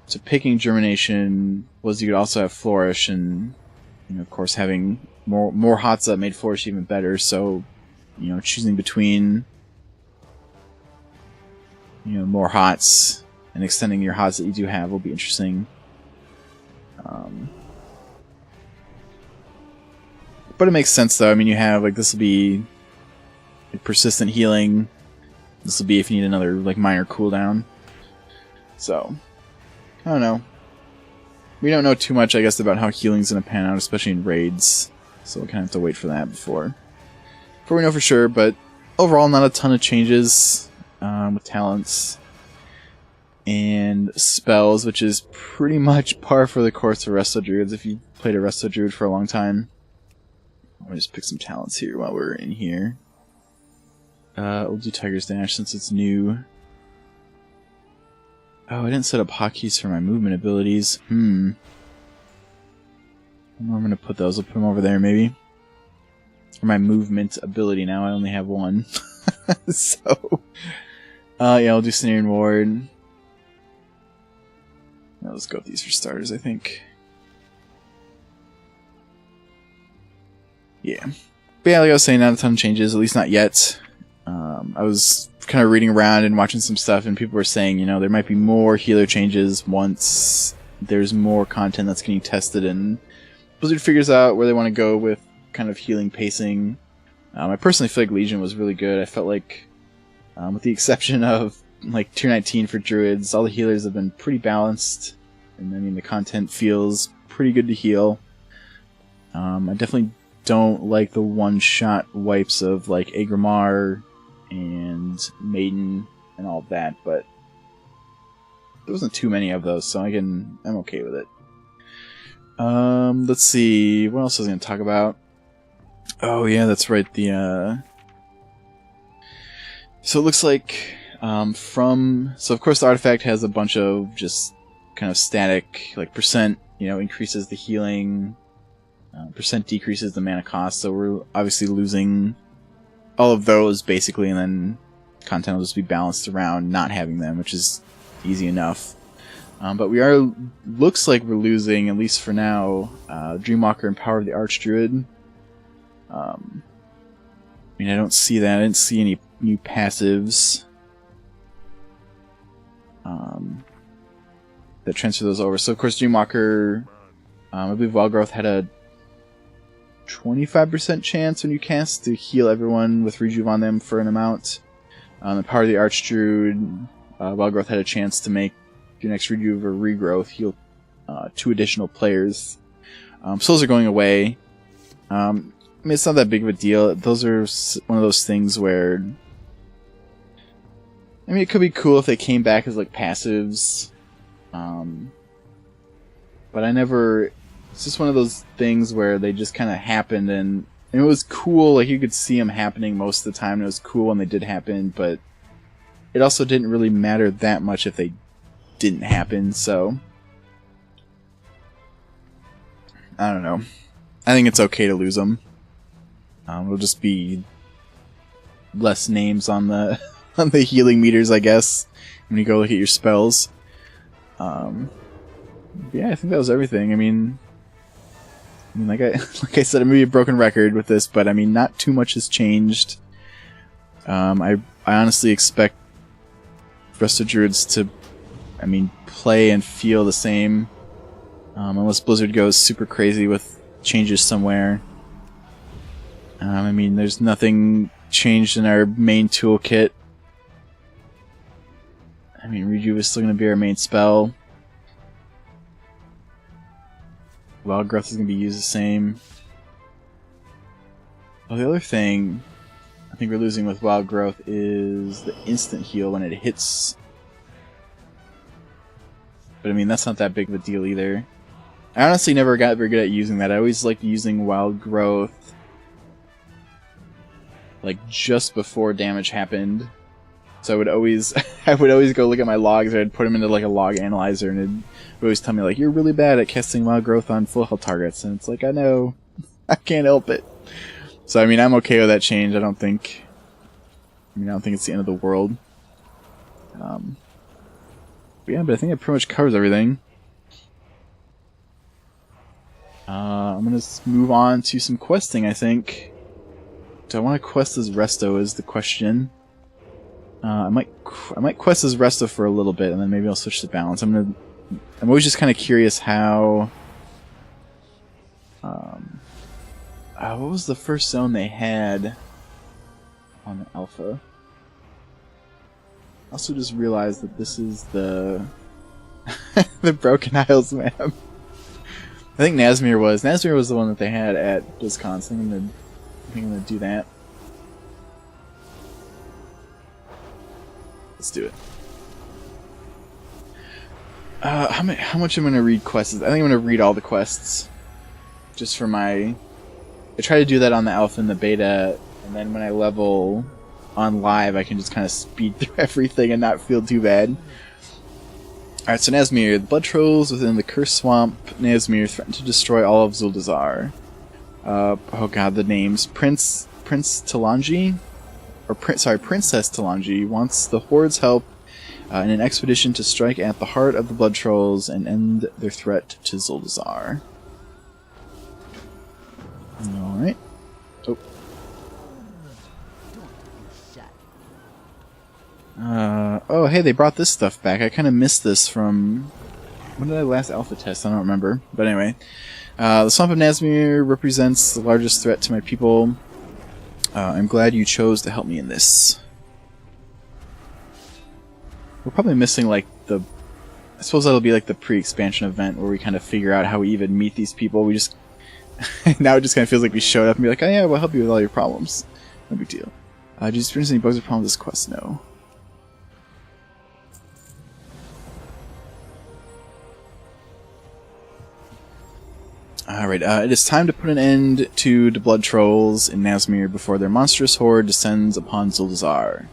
to picking Germination was you could also have Flourish, and of course having more hots up made Flourish even better, so you know, choosing between, you know, more hots and extending your hots that you do have will be interesting. But it makes sense though. I mean, you have like this will be like, persistent healing. This will be if you need another like minor cooldown. So I don't know. We don't know too much, I guess, about how healing's gonna pan out, especially in raids. So we'll kind of have to wait for that before we know for sure. But overall, not a ton of changes with talents and spells, which is pretty much par for the course for Resto Druids if you've played a Resto Druid for a long time. I'll just pick some talents here while we're in here. We'll do Tiger's Dash since it's new. Oh, I didn't set up hotkeys for my movement abilities. I don't know where I'm going to put those. I'll put them over there, maybe. For my movement ability now, I only have one. So, yeah, I'll do Sneering Ward. Now let's go with these for starters, I think. Yeah. But yeah, like I was saying, not a ton of changes, at least not yet. I was kind of reading around and watching some stuff, and people were saying, you know, there might be more healer changes once there's more content that's getting tested and Blizzard figures out where they want to go with kind of healing pacing. I personally feel like Legion was really good. I felt like, with the exception of like Tier 19 for Druids, all the healers have been pretty balanced, and I mean the content feels pretty good to heal. I definitely don't like the one-shot wipes of like Agrimar and Maiden and all of that, but there wasn't too many of those, so I'm okay with it. Let's see, what else was I going to talk about? Oh yeah, that's right, so it looks like, so of course the artifact has a bunch of just kind of static, like percent, you know, increases the healing, percent decreases the mana cost, so we're obviously losing all of those basically, and then content will just be balanced around not having them, which is easy enough. But looks like we're losing, at least for now, Dreamwalker and Power of the R.Druid. I mean, I don't see that. I didn't see any new passives that transfer those over. So of course Dreamwalker, I believe Wildgrowth had a 25% chance when you cast to heal everyone with Rejuve on them for an amount. The Power of the Archdruid, Wildgrowth had a chance to make your next Rejuve or Regrowth heal 2 additional players. So those are going away. I mean, it's not that big of a deal. Those are one of those things where, I mean, it could be cool if they came back as like passives. But it's just one of those things where they just kind of happened, and it was cool, like you could see them happening most of the time, and it was cool when they did happen, but it also didn't really matter that much if they didn't happen, so I don't know. I think it's okay to lose them. It'll just be less names on the on the healing meters, I guess, when you go look at your spells. Yeah, I think that was everything. I mean, like I said, I'm gonna be a broken record with this, but I mean, not too much has changed. I honestly expect Resto Druids to, I mean, play and feel the same, unless Blizzard goes super crazy with changes somewhere. I mean, there's nothing changed in our main toolkit. I mean, Rejuve is still going to be our main spell. Wildgrowth is going to be used the same. Oh, the other thing I think we're losing with Wildgrowth is the instant heal when it hits. But I mean, that's not that big of a deal either. I honestly never got very good at using that. I always liked using Wildgrowth like just before damage happened. So I would always go look at my logs, or I'd put them into like a log analyzer, and it'd always tell me like, you're really bad at casting Wildgrowth on full health targets, and it's like, I know, I can't help it. So I mean, I'm okay with that change. I don't think it's the end of the world. But yeah, but I think it pretty much covers everything. I'm gonna move on to some questing, I think. Do I want to quest as Resto is the question. I might quest as Resto for a little bit, and then maybe I'll switch to Balance. I'm always just kind of curious how... what was the first zone they had on the Alpha? I also just realized that this is the the Broken Isles map. I think Nazmir was the one that they had at BlizzCon, so I think I'm gonna do that. Let's do it. How much I'm gonna read quests? I think I'm gonna read all the quests, just for my. I try to do that on the alpha and the beta, and then when I level on live, I can just kind of speed through everything and not feel too bad. Alright, so Nazmir. The blood trolls within the Cursed Swamp Nazmir threaten to destroy all of Zuldazar. Oh god, the names. Prince Talanji? Princess Talanji wants the Horde's help in an expedition to strike at the heart of the blood trolls and end their threat to Zuldazar. Alright. Oh, hey, they brought this stuff back. I kind of missed this from... When did I last alpha test? I don't remember. But anyway. The Swamp of Nazmir represents the largest threat to my people. I'm glad you chose to help me in this. We're probably missing, like, the... I suppose that'll be, like, the pre-expansion event where we kind of figure out how we even meet these people. We just... now it just kind of feels like we showed up and be like, oh yeah, we'll help you with all your problems. No big deal. Did you experience any bugs or problems with this quest? No. Alright, it is time to put an end to the blood trolls in Nazmir before their monstrous horde descends upon Zuldazar.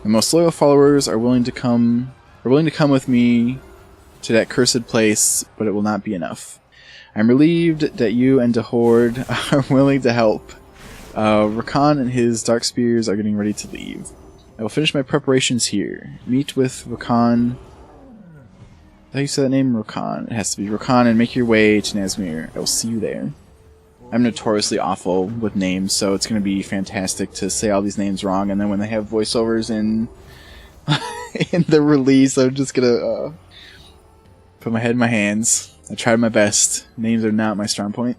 My most loyal followers are willing to come with me to that cursed place, but it will not be enough. I'm relieved that you and the Horde are willing to help. Rakan and his Dark Spears are getting ready to leave. I will finish my preparations here. Meet with Rakan. How do you say that name? Rakan. It has to be Rakan, and make your way to Nazmir. I will see you there. I'm notoriously awful with names, so it's going to be fantastic to say all these names wrong, and then when they have voiceovers in in the release, I'm just going to put my head in my hands. I tried my best. Names are not my strong point.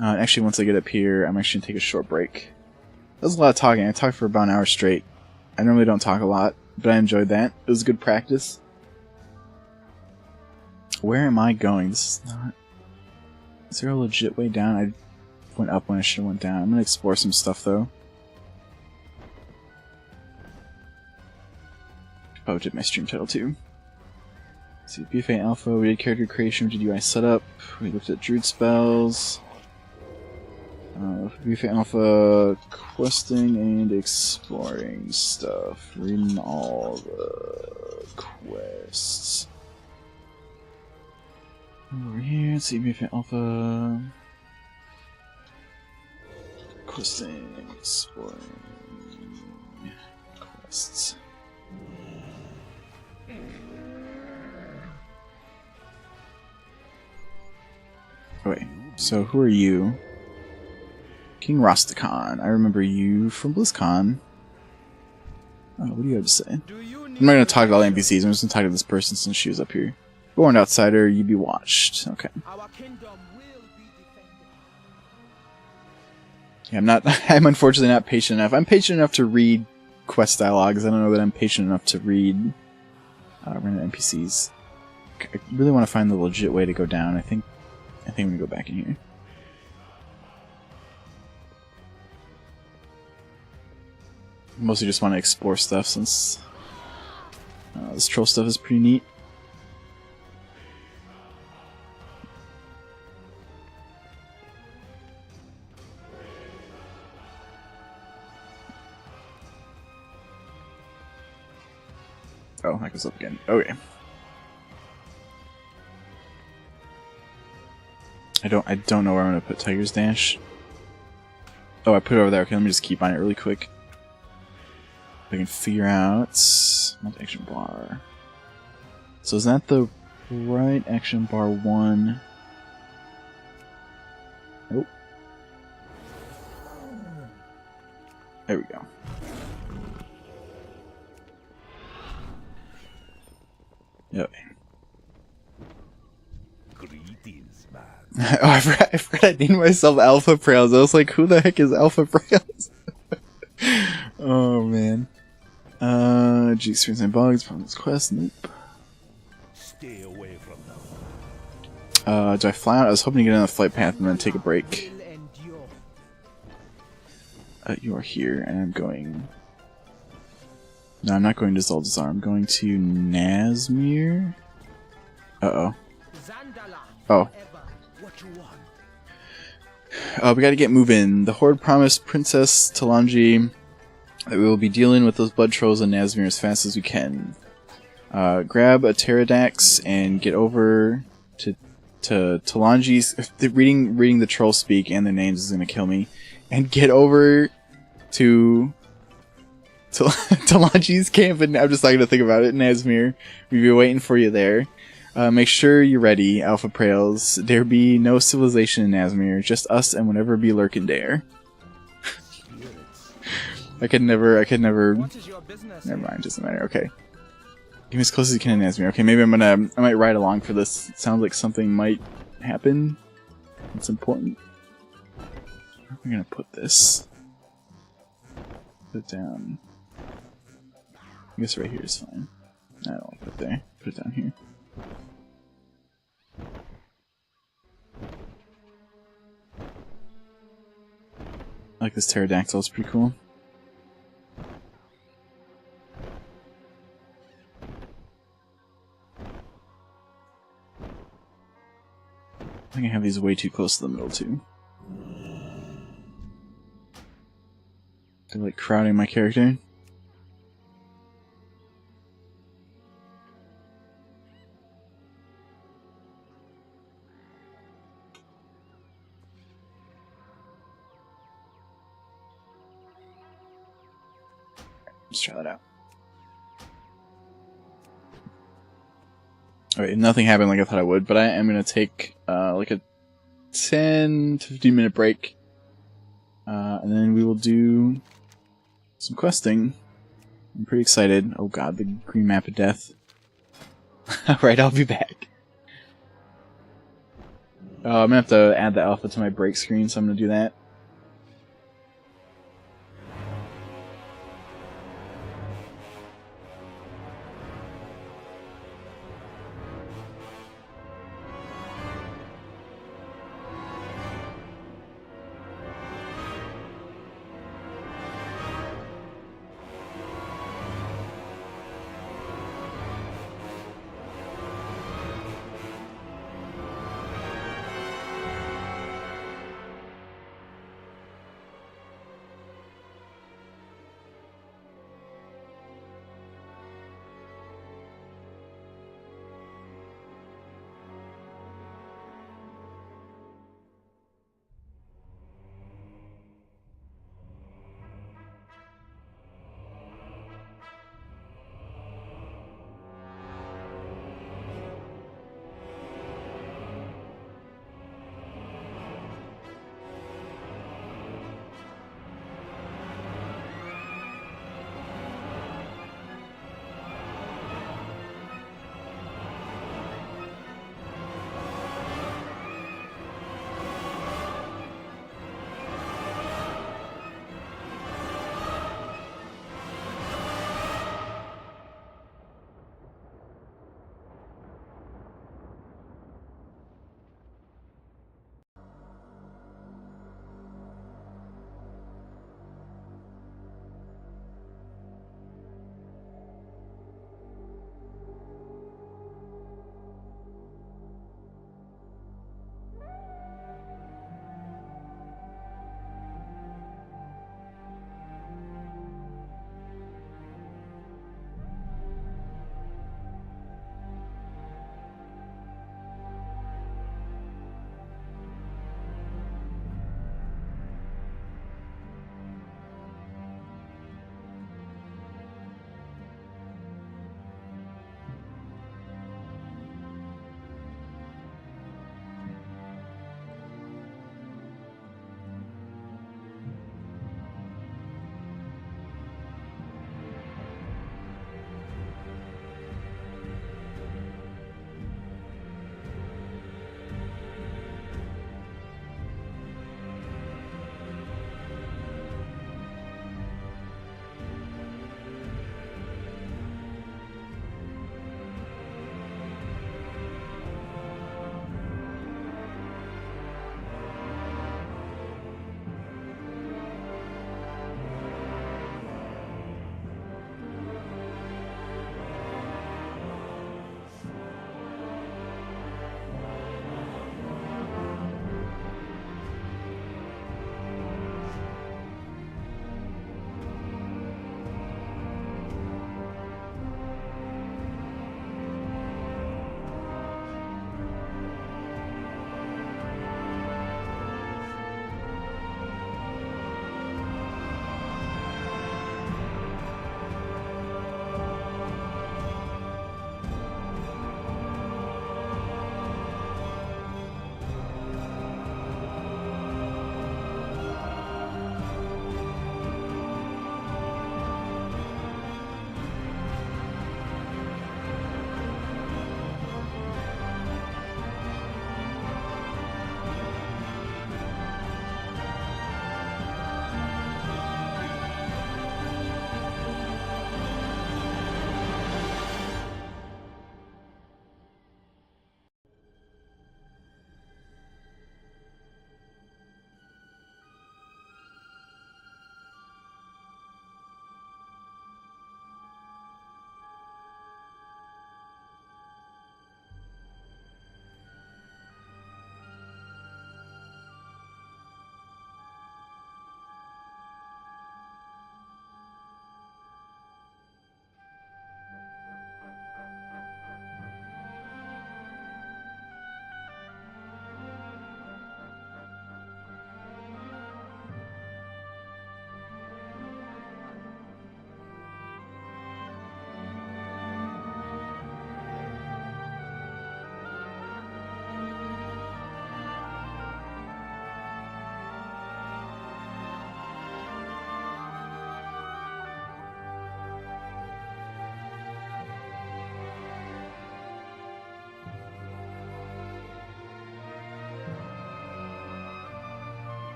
Actually, once I get up here, I'm actually going to take a short break. That was a lot of talking. I talked for about an hour straight. I normally don't talk a lot, but I enjoyed that. It was good practice. Where am I going? This is not... Is there a legit way down? I went up when I should have went down. I'm going to explore some stuff, though. Oh, did my stream title, too. Let's see, BfA Alpha, we did character creation, we did UI setup, we looked at Druid spells. BfA Alpha, questing and exploring stuff. Reading all the quests. Over here, let's see, BfA Alpha. Questing, exploring quests. Wait, so who are you? King Rostakon. I remember you from BlizzCon. Oh, what do you have to say? I'm not going to talk to all the NPCs, I'm just going to talk to this person since she was up here. Born outsider, you be watched. Okay. Yeah, I'm unfortunately not patient enough. I'm patient enough to read quest dialogues. I don't know that I'm patient enough to read random NPCs. I really want to find the legit way to go down. I think I'm going to go back in here. Mostly just want to explore stuff since this troll stuff is pretty neat. Oh, that goes up again. Okay. I don't know where I'm gonna put Tiger's Dash. Oh, I put it over there. Okay, let me just keep on it really quick. If I can figure out multi-action bar. So is that the right action bar 1? Nope. There we go. Yep. Greetings, man. Oh, I forgot I named myself Alpha Prails. I was like, who the heck is Alpha Prails? Oh, man. G experience and bugs, problems, quest, nope. Stay away from them. Do I fly out? I was hoping to get on the flight path and then take a break. You are here, and I'm going... No, I'm not going to Zaldazar. I'm going to Nazmir. Uh-oh. Oh. We gotta get moving. The Horde promised Princess Talanji that we will be dealing with those blood trolls in Nazmir as fast as we can. Grab a Pterodax and get over to Talanji's... Reading the troll speak and their names is gonna kill me. And get over to Talanji's camp, and I'm just not gonna think about it. Nazmir, we'll be waiting for you there. Make sure you're ready, Alpha Prails. There be no civilization in Nazmir, just us and whatever be lurking there. I could never. Never mind, doesn't matter. Okay. Get me as close as you can in Nazmir. Okay, maybe I might ride along for this. It sounds like something might happen. It's important. Where am I gonna put this? Put it down. I guess right here is fine. I don't want to put it there. Put it down here. I like this pterodactyl, it's pretty cool. I think I have these way too close to the middle too. They're like crowding my character. Let's try that out. Alright, nothing happened like I thought I would, but I am going to take like a 10 to 15 minute break. And then we will do some questing. I'm pretty excited. Oh god, the green map of death. Alright, I'll be back. I'm going to have to add the alpha to my break screen, so I'm going to do that.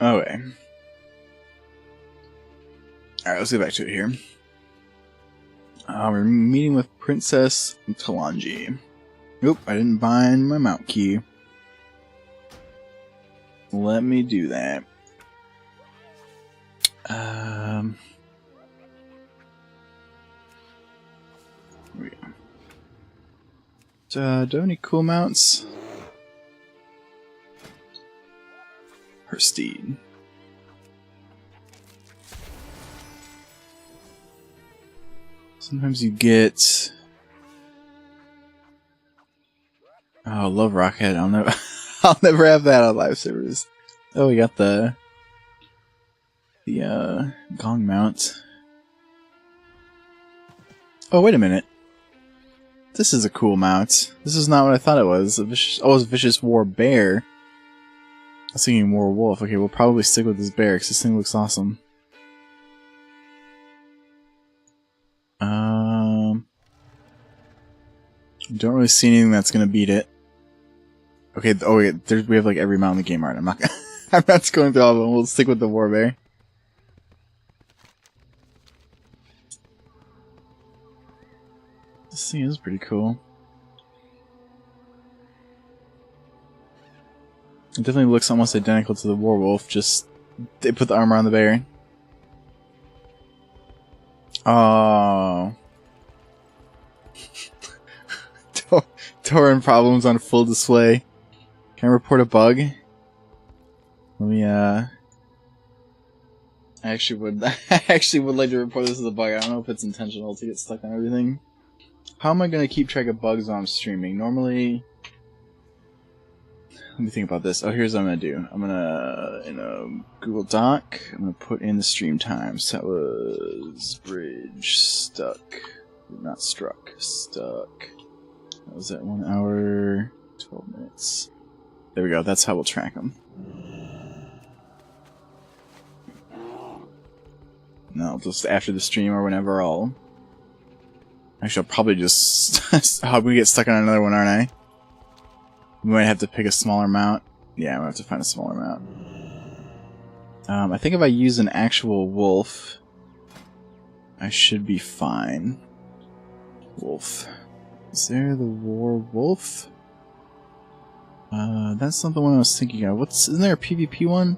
Okay. Alright, let's get back to it here. We're meeting with Princess Talanji. Oop, I didn't bind my mount key. Let me do that. Here we go. Do I have any cool mounts? Her steed. Sometimes you get... Oh, love Rockhead. I'll never have that on live servers. Oh, we got the Gong mount. Oh, wait a minute. This is a cool mount. This is not what I thought it was. It's a Vicious War Bear. I was thinking War Wolf. Okay, we'll probably stick with this bear because this thing looks awesome. Don't really see anything that's gonna beat it. Okay, oh wait, we have like every mount in the game art. I'm not going through all of them. We'll stick with the War Bear. This thing is pretty cool. It definitely looks almost identical to the Warwolf, just they put the armor on the bear. Oh. Tauren problems on full display. Can I report a bug? Let me, I actually would like to report this as a bug. I don't know if it's intentional to get stuck on everything. How am I gonna keep track of bugs while I'm streaming? Normally... Let me think about this. Oh, here's what I'm gonna do. I'm gonna, in a Google Doc, I'm gonna put in the stream times. That was bridge stuck. Not struck. Stuck. That was at 1 hour, 12 minutes. There we go. That's how we'll track them. No, just after the stream or whenever I'll... Actually, I'll probably just... I'm gonna get stuck on another one, aren't I? We might have to pick a smaller mount. Yeah, I'm gonna have to find a smaller mount. I think if I use an actual wolf, I should be fine. Wolf. Is there the War Wolf? That's not the one I was thinking of. Isn't there a PvP one?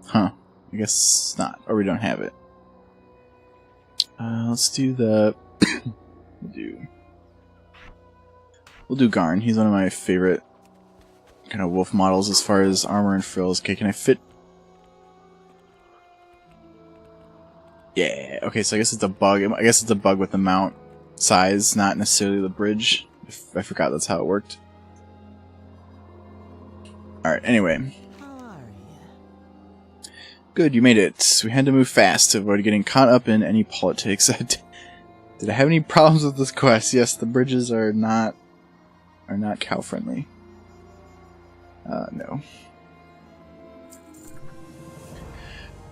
Huh. I guess not. Or we don't have it. Let's do the... We'll do Garn. He's one of my favorite kind of wolf models as far as armor and frills. Okay, can I fit... Yeah, okay, so I guess it's a bug. I guess it's a bug with the mount size, not necessarily the bridge. I forgot that's how it worked. Alright, anyway. Good, you made it. We had to move fast to avoid getting caught up in any politics. Did I have any problems with this quest? Yes, the bridges are not cow friendly. No.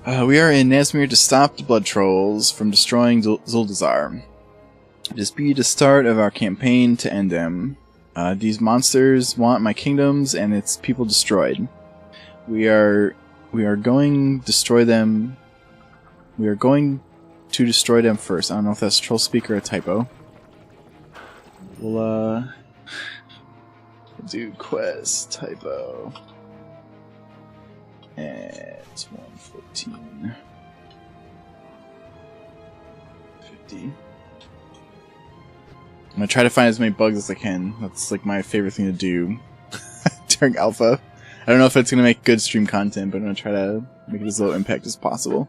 We are in Nazmir to stop the blood trolls from destroying Zuldazar. This be the start of our campaign to end them. These monsters want my kingdoms and its people destroyed. We are going to destroy them. We are going to destroy them first. I don't know if that's troll speak or a typo. We'll do quest typo at 114 50. I'm gonna try to find as many bugs as I can. That's like my favorite thing to do during alpha. I don't know if it's gonna make good stream content, but I'm gonna try to make it as low impact as possible.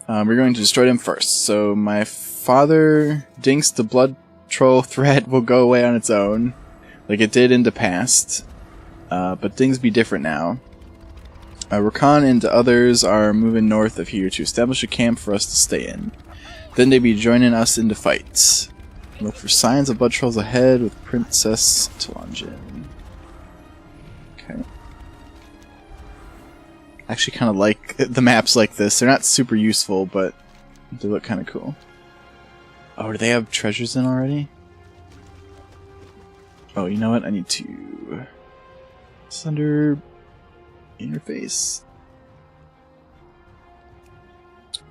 We're going to destroy them first. So my father Dinks the blood troll threat will go away on its own, like it did in the past. But things be different now. Rakan and the others are moving north of here to establish a camp for us to stay in. Then they be joining us in the fights. Look for signs of blood trolls ahead with Princess Talanji. Okay. I actually kind of like the maps like this. They're not super useful, but they look kind of cool. Oh, do they have treasures in already? Oh, you know what? I need to... It's under... interface.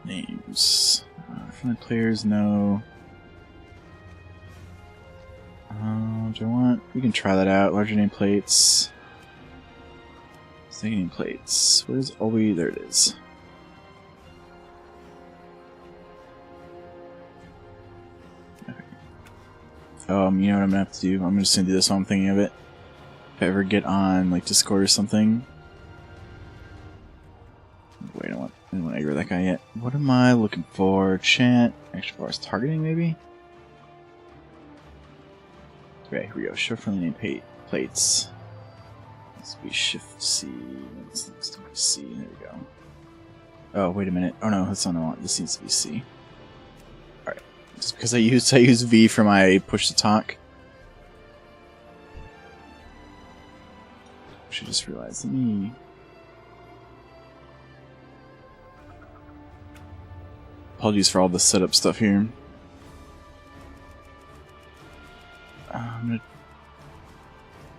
Names. Friendly players, no. Do I want... We can try that out. Larger nameplates. Second nameplates. Where's Obi? There it is. You know what I'm gonna have to do? I'm just gonna do this while I'm thinking of it. If I ever get on, like, Discord or something. Wait, I don't want to aggro that guy yet. What am I looking for? Chat. Extra bars targeting, maybe? Okay, here we go. Show friendly name plates. Let's be Shift C. Let's do C. There we go. Oh, wait a minute. Oh no, that's not what I want. This needs to be C. Alright. Just because I use V for my push to talk. I should just realize. Let me. Apologies for all the setup stuff here. I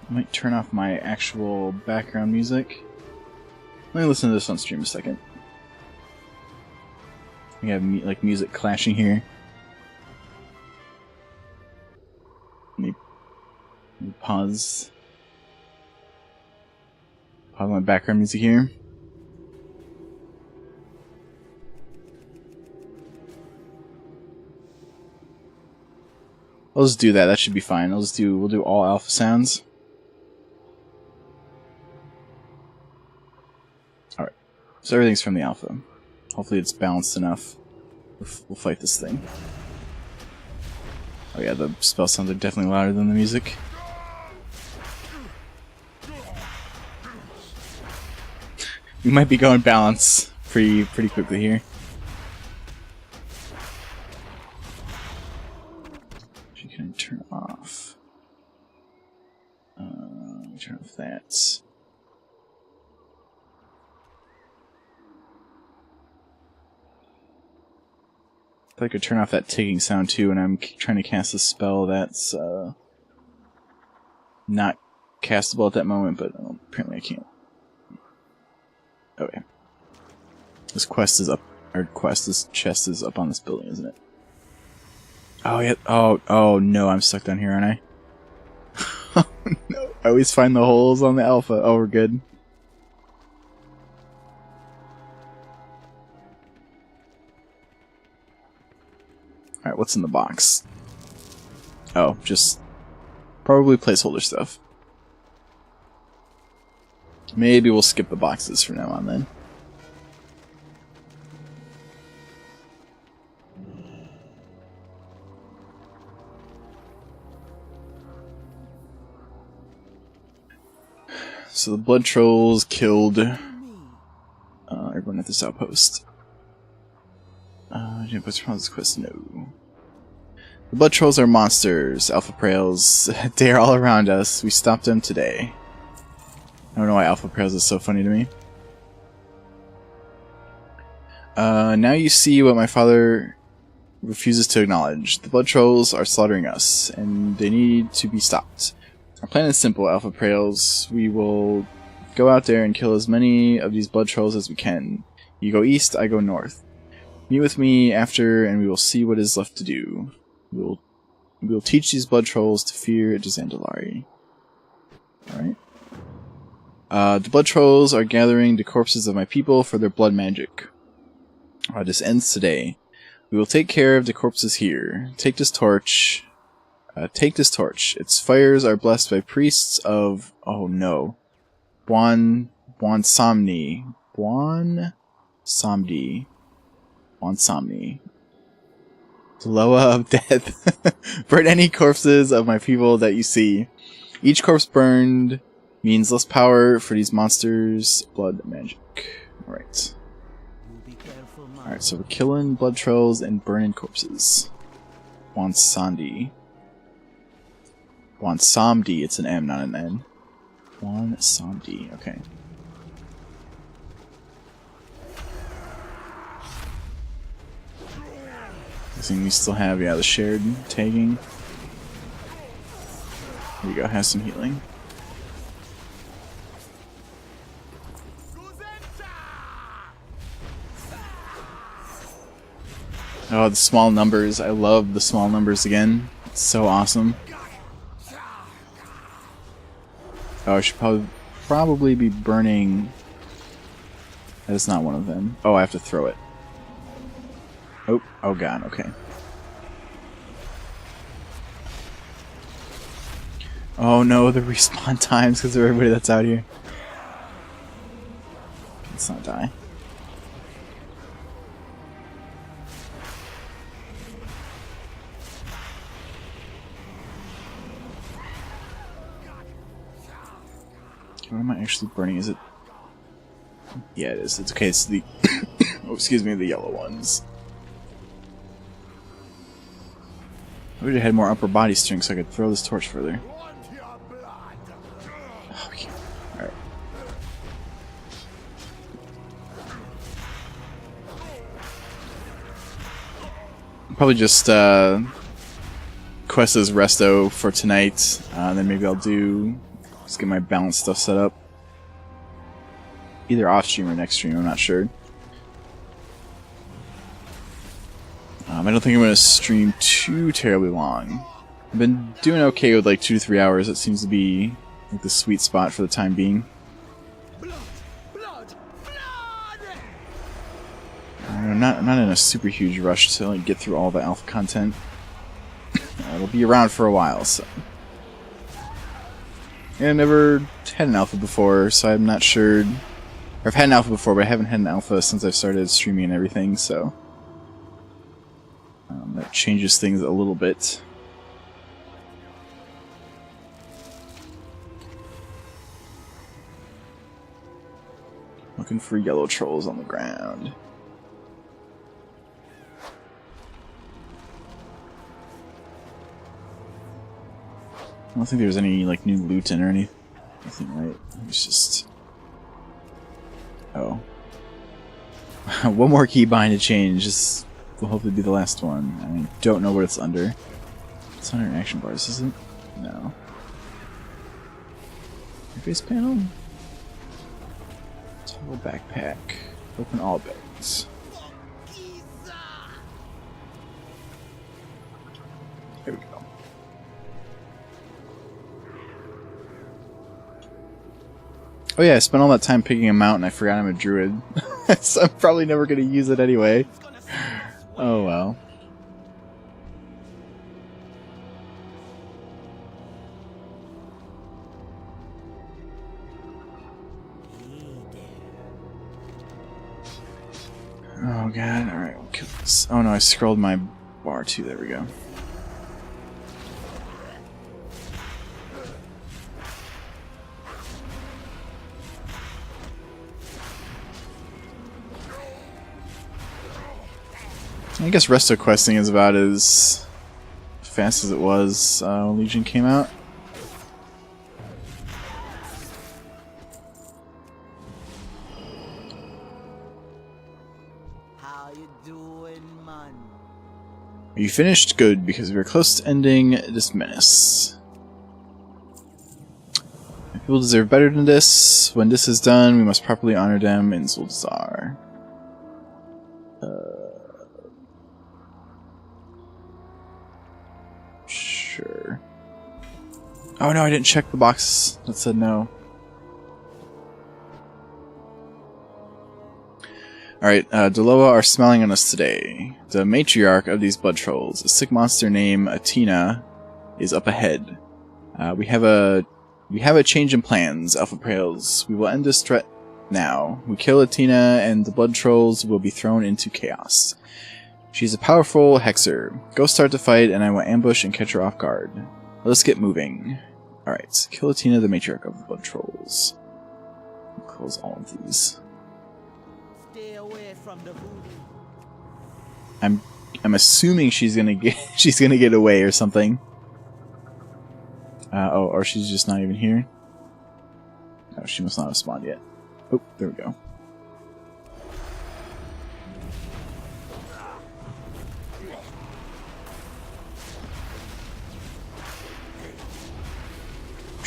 might turn off my actual background music. Let me listen to this on stream a second. We have like music clashing here. Let me pause. Pause my background music here. I'll just do that. That should be fine. We'll do all alpha sounds. All right. So everything's from the alpha. Hopefully it's balanced enough. We'll fight this thing. Oh yeah, the spell sounds are definitely louder than the music. We might be going balance pretty quickly here. Can I turn off? Turn off that. If I could turn off that ticking sound too, and I'm trying to cast a spell that's not castable at that moment, but apparently I can't. Okay. This quest is up. This chest is up on this building, isn't it? Oh yeah. Oh no, I'm stuck down here, aren't I? Oh no. I always find the holes on the alpha. Oh, we're good. Alright, what's in the box? Oh, just probably placeholder stuff. Maybe we'll skip the boxes from now on then. So the blood trolls killed everyone at this outpost. What's wrong with this quest? No. The blood trolls are monsters, alpha prails. They are all around us. We stopped them today. I don't know why alpha prails is so funny to me. Now you see what my father refuses to acknowledge. The blood trolls are slaughtering us, and they need to be stopped. Our plan is simple, alpha prails. We will go out there and kill as many of these blood trolls as we can. You go east, I go north. Meet with me after, and we will see what is left to do. We will teach these blood trolls to fear Jazandalari. Alright. The blood trolls are gathering the corpses of my people for their blood magic. This ends today. We will take care of the corpses here. Take this torch. Take this torch. Its fires are blessed by priests of... Oh no. Bwan Samni. The Loa of death. Burn any corpses of my people that you see. Each corpse burned means less power for these monsters' blood magic. Alright. Alright, so we're killing blood trolls and burning corpses. Bwansamdi, it's an M, not an N. Bwansamdi, okay. Seeing we still have, yeah, the shared tagging. There you go, has some healing. Oh, the small numbers. I love the small numbers again. It's so awesome. Oh, I should probably be burning. That is not one of them. Oh, I have to throw it. Oh god, okay. Oh no, the respawn times because of everybody that's out here. Let's not die. What am I actually burning? Is it? Yeah, it is. It's okay. It's the oh, excuse me, the yellow ones. I wish I had more upper body strength so I could throw this torch further. Oh, yeah. Alright. Probably just quest as resto for tonight, and then maybe I'll just get my balance stuff set up. Either off stream or next stream, I'm not sure. I don't think I'm going to stream too terribly long. I've been doing okay with like 2 to 3 hours. It seems to be like the sweet spot for the time being. I'm not in a super huge rush to like get through all the alpha content. It'll be around for a while, so. And I've never had an alpha before, so I'm not sure. Or I've had an alpha before, but I haven't had an alpha since I've started streaming and everything, so. That changes things a little bit. Looking for yellow trolls on the ground. I don't think there's any like new loot in or anything, right? It's just... Oh. One more key bind to change. This will hopefully be the last one. I don't know what it's under. It's under action bars, is it? No. Interface panel? Toggle backpack. Open all bags. There we go. Oh yeah, I spent all that time picking him out and I forgot I'm a druid. So I'm probably never going to use it anyway. Oh well. Oh god, alright, we'll kill this. Oh no, I scrolled my bar too, there we go. I guess resto questing is about as fast as it was when Legion came out. How you doing, man? Are you finished? Good, because we're close to ending this menace. People deserve better than this. When this is done, we must properly honor them in Zuldazar. Sure. Oh no, I didn't check the box that said no. Alright, Deloa are smiling on us today. The matriarch of these blood trolls, a sick monster named Atina, is up ahead. We have a change in plans, Alpha Prails. We will end this threat now. We kill Atina and the blood trolls will be thrown into chaos. She's a powerful hexer. Go start the fight and I will ambush and catch her off guard. Let's get moving. Alright, kill Atina, the matriarch of the blood trolls. I'll close all of these. Stay away from the voodoo. I'm assuming she's gonna get away or something. Oh, or she's just not even here. No, she must not have spawned yet. Oh, there we go.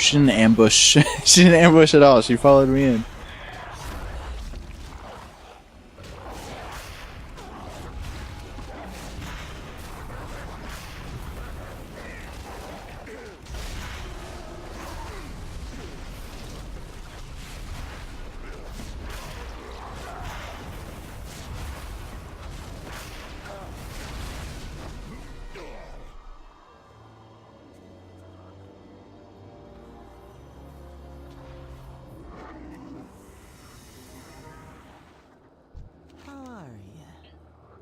She didn't ambush. She didn't ambush at all. She followed me in.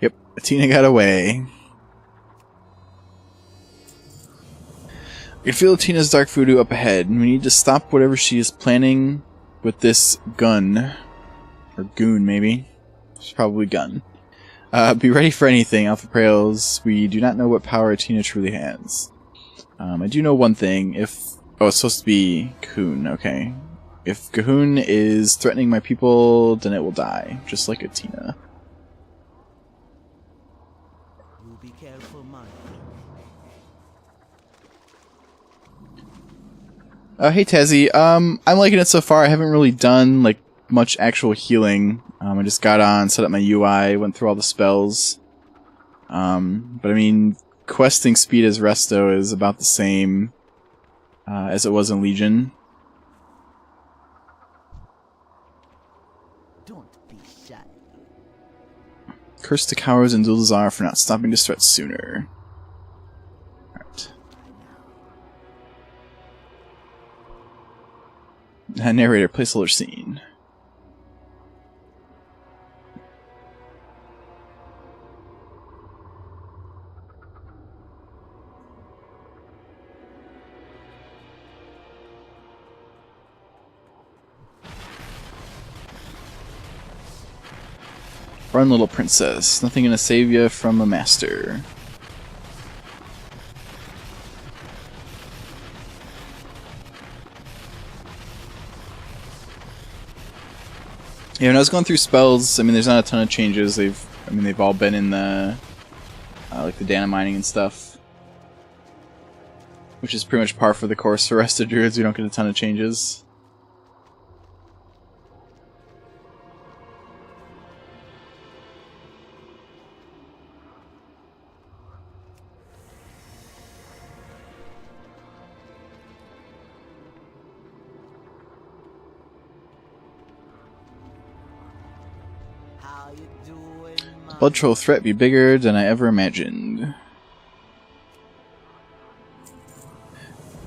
Yep, Tina got away. I can feel Tina's dark voodoo up ahead, and we need to stop whatever she is planning with this gun. Or goon, maybe. It's probably gun. Be ready for anything, Alpha Prails. We do not know what power Tina truly has. I do know one thing. Oh, it's supposed to be Cahoon, okay. If Cahoon is threatening my people, then it will die, just like a Tina. Be careful, man. Hey Tazzy, I'm liking it so far. I haven't really done like much actual healing. I just got on, set up my UI, went through all the spells. But I mean, questing speed as Resto is about the same as it was in Legion. Don't be shy. Curse the cowards and Dulzar for not stopping this threat sooner. Alright. Narrator, placeholder scene. Run, little princess. Nothing gonna save you from a master. Yeah, when I was going through spells, I mean, there's not a ton of changes. They've all been in the like the data mining and stuff, which is pretty much par for the course for rest of druids. We don't get a ton of changes. How you doing, man? Blood troll threat be bigger than I ever imagined.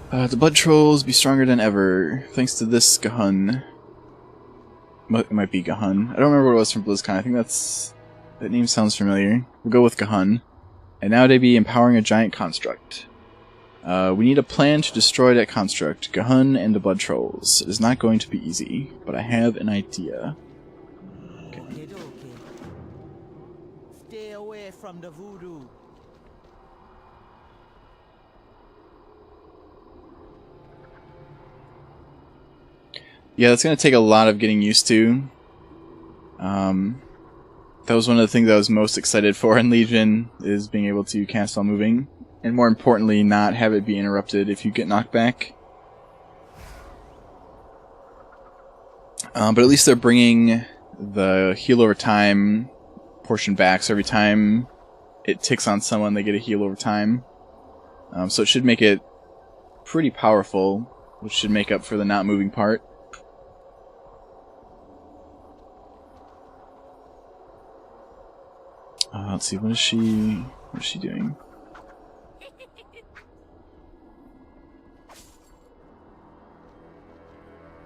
The blood trolls be stronger than ever, thanks to this Gahun. It might be Gahun. I don't remember what it was from BlizzCon. I think that name sounds familiar. We'll go with Gahun. And now they be empowering a giant construct. We need a plan to destroy that construct, Gahun and the blood trolls. It is not going to be easy, but I have an idea. Okay. Stay away from the voodoo. Yeah, that's going to take a lot of getting used to. That was one of the things I was most excited for in Legion, is being able to cast while moving. And more importantly, not have it be interrupted if you get knocked back. But at least they're bringing the heal over time portion back, so every time it ticks on someone, they get a heal over time. So it should make it pretty powerful, which should make up for the not moving part. Let's see, what is she doing?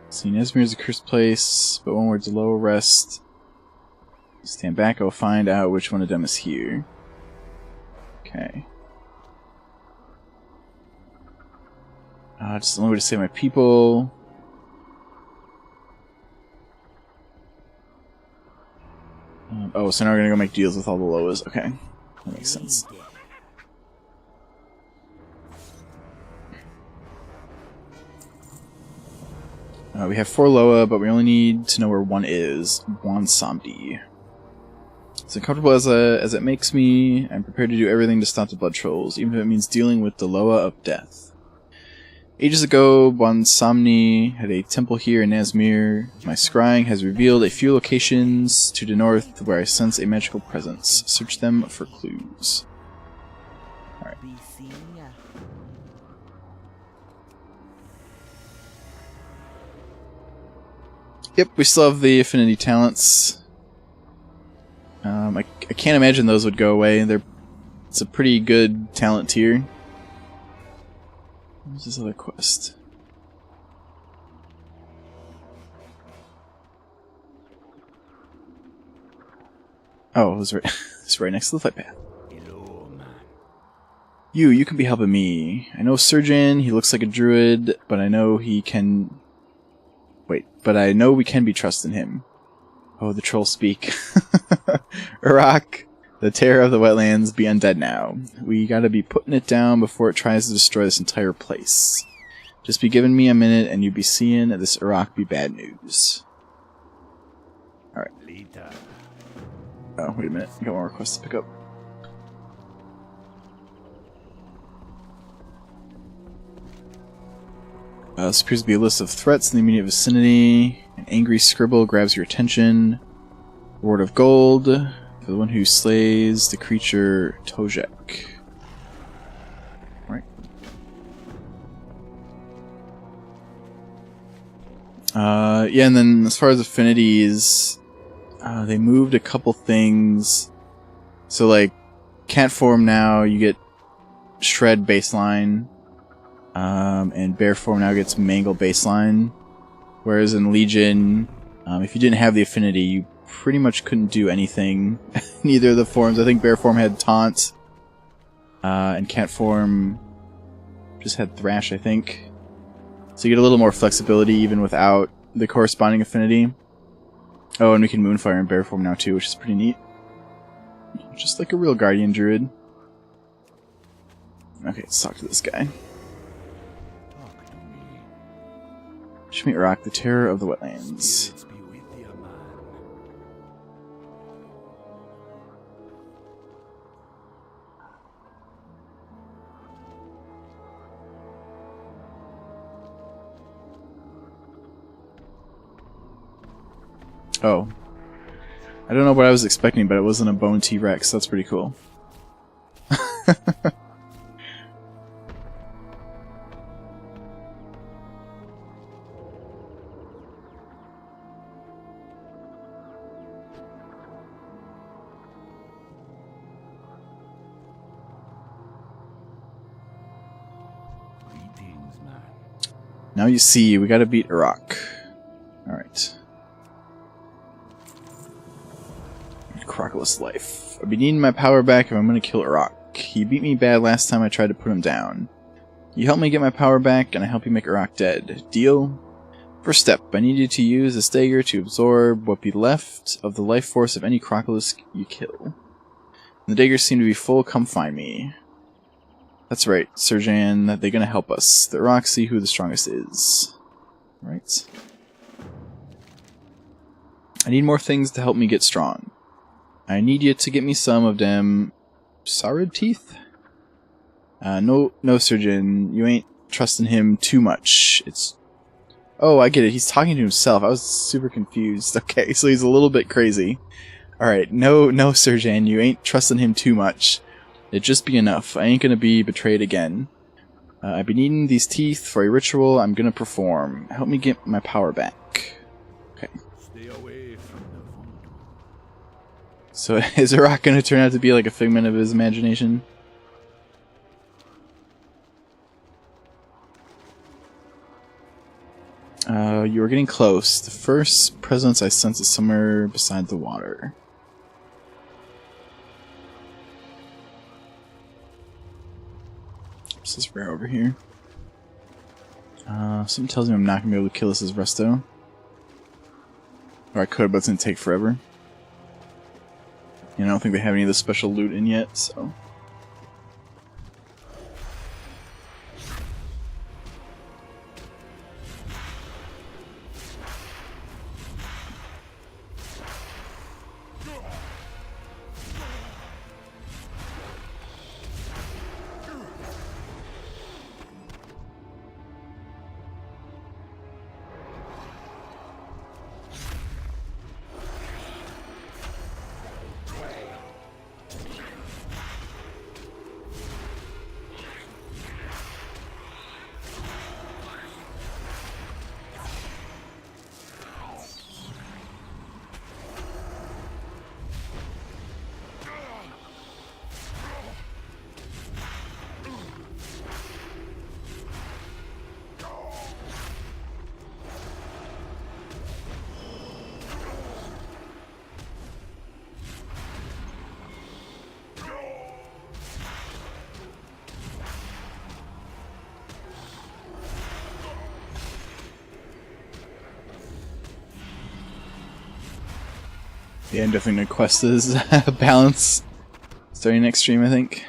See, Nazmir is a cursed place, but when we're to low rest, stand back, I'll find out which one of them is here. Okay. Just the only way to save my people. Oh, so now we're gonna go make deals with all the Loas. Okay. That makes sense. We have 4 Loa, but we only need to know where one is. One Samdi. As uncomfortable as it makes me, I'm prepared to do everything to stop the blood trolls, even if it means dealing with the Loa of death. Ages ago, Bonsomni had a temple here in Nazmir. My scrying has revealed a few locations to the north where I sense a magical presence. Search them for clues. Alright. Yep, we still have the affinity talents. I can't imagine those would go away. It's a pretty good talent tier. What's this other quest? Oh, it was right, it's right next to the fight path. Hello, man. You can be helping me. I know Surgeon, he looks like a druid, but I know he can... Wait, but I know we can be trusting him. Oh, the trolls speak. Urok, the terror of the wetlands, be undead now. We gotta be putting it down before it tries to destroy this entire place. Just be giving me a minute and you'd be seeing this Urok be bad news. Alright. Oh, wait a minute. I got one more request to pick up. This appears to be a list of threats in the immediate vicinity. An angry scribble grabs your attention. Word of gold for the one who slays the creature Tojek. Right. Yeah, and then as far as affinities, they moved a couple things. So, like, cat form now, you get shred baseline. And bear form now gets mangle baseline. Whereas in Legion, if you didn't have the affinity, you pretty much couldn't do anything in either of the forms. I think bear form had taunt, and cat form just had thrash, I think. So you get a little more flexibility even without the corresponding affinity. Oh, and we can moonfire in bear form now too, which is pretty neat. Just like a real guardian druid. Okay, let's talk to this guy. Shmeet Rock, the terror of the wetlands. Oh. I don't know what I was expecting, but it wasn't a bone T-Rex. That's pretty cool. Now you see, we gotta beat Urok. Alright. Crocolus life. I'll be needing my power back if I'm gonna kill Urok. He beat me bad last time I tried to put him down. You help me get my power back, and I help you make Urok dead. Deal? First step, I need you to use this dagger to absorb what be left of the life force of any Crocolus you kill. The daggers seem to be full, come find me. That's right, Surgeon, they're gonna help us. The Urok see who the strongest is. Right? I need more things to help me get strong. I need you to get me some of them Sarid teeth? No, Surgeon, you ain't trusting him too much. It's... Oh, I get it, he's talking to himself. I was super confused. Okay, so he's a little bit crazy. Alright, no, Surgeon, you ain't trusting him too much. It'd just be enough. I ain't gonna be betrayed again. I've been needing these teeth for a ritual I'm gonna perform. Help me get my power back. Okay. Stay away from the voodoo. So is Urok gonna turn out to be like a figment of his imagination? You are getting close. The first presence I sense is somewhere beside the water. This is rare over here. Something tells me I'm not going to be able to kill this as Resto. Or I could, but it's going to take forever. And I don't think they have any of the special loot in yet, so... Yeah, I'm definitely gonna quest this balance starting next stream, I think.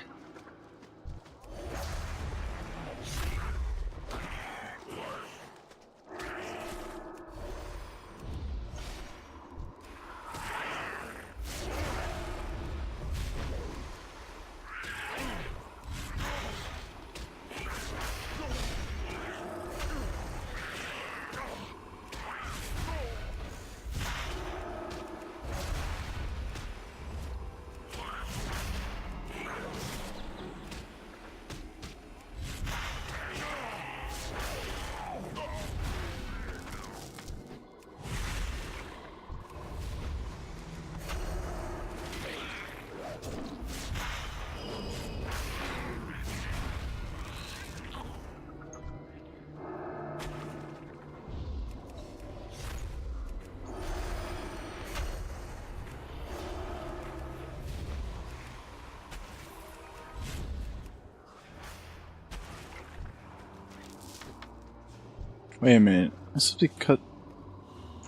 Wait a minute. I'm supposed to cut.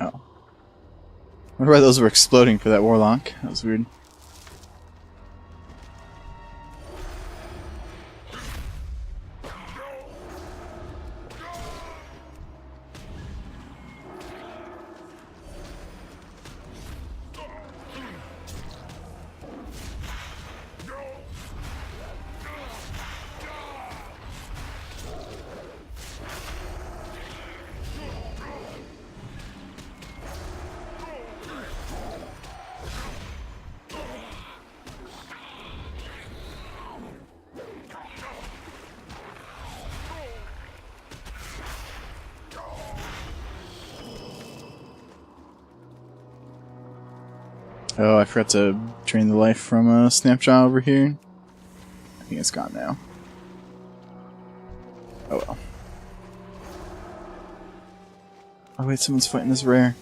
Oh. I wonder why those were exploding for that warlock. That was weird. Oh, I forgot to drain the life from Snapjaw over here. I think it's gone now. Oh well. Oh wait, someone's fighting this rare.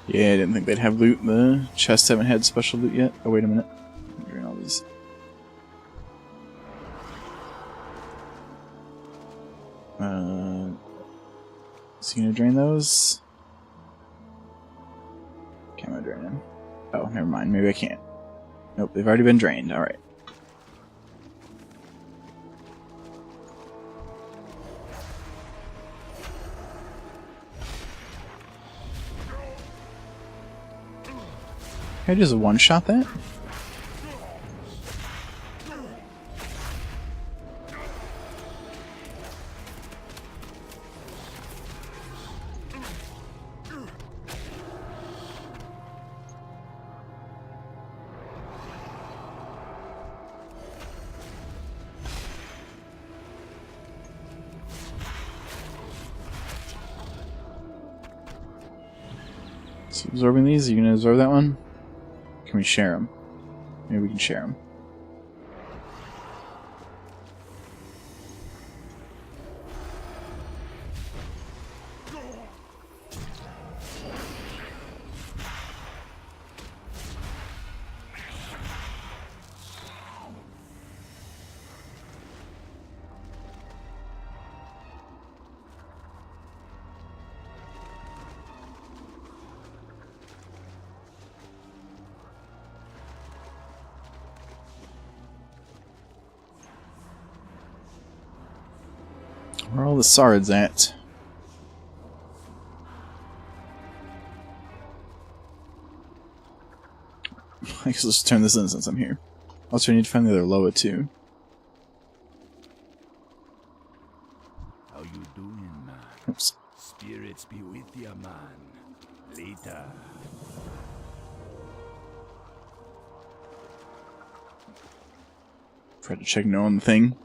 Yeah, I didn't think they'd have loot. The chests haven't had special loot yet. Oh, wait a minute. I'm doing all these. Is he gonna drain those? Can I drain them? Oh, never mind. Maybe I can't. Nope, they've already been drained. Alright. Can I just one-shot that? So absorbing these, are you gonna absorb that one? Can we share them? Maybe we can share them. Where are all the sards at? I guess let's turn this in since I'm here. Also, I need to find the other Loa too. How you doing, man? Oops. Spirits be with ya, man. Later. Tried to check no on the thing.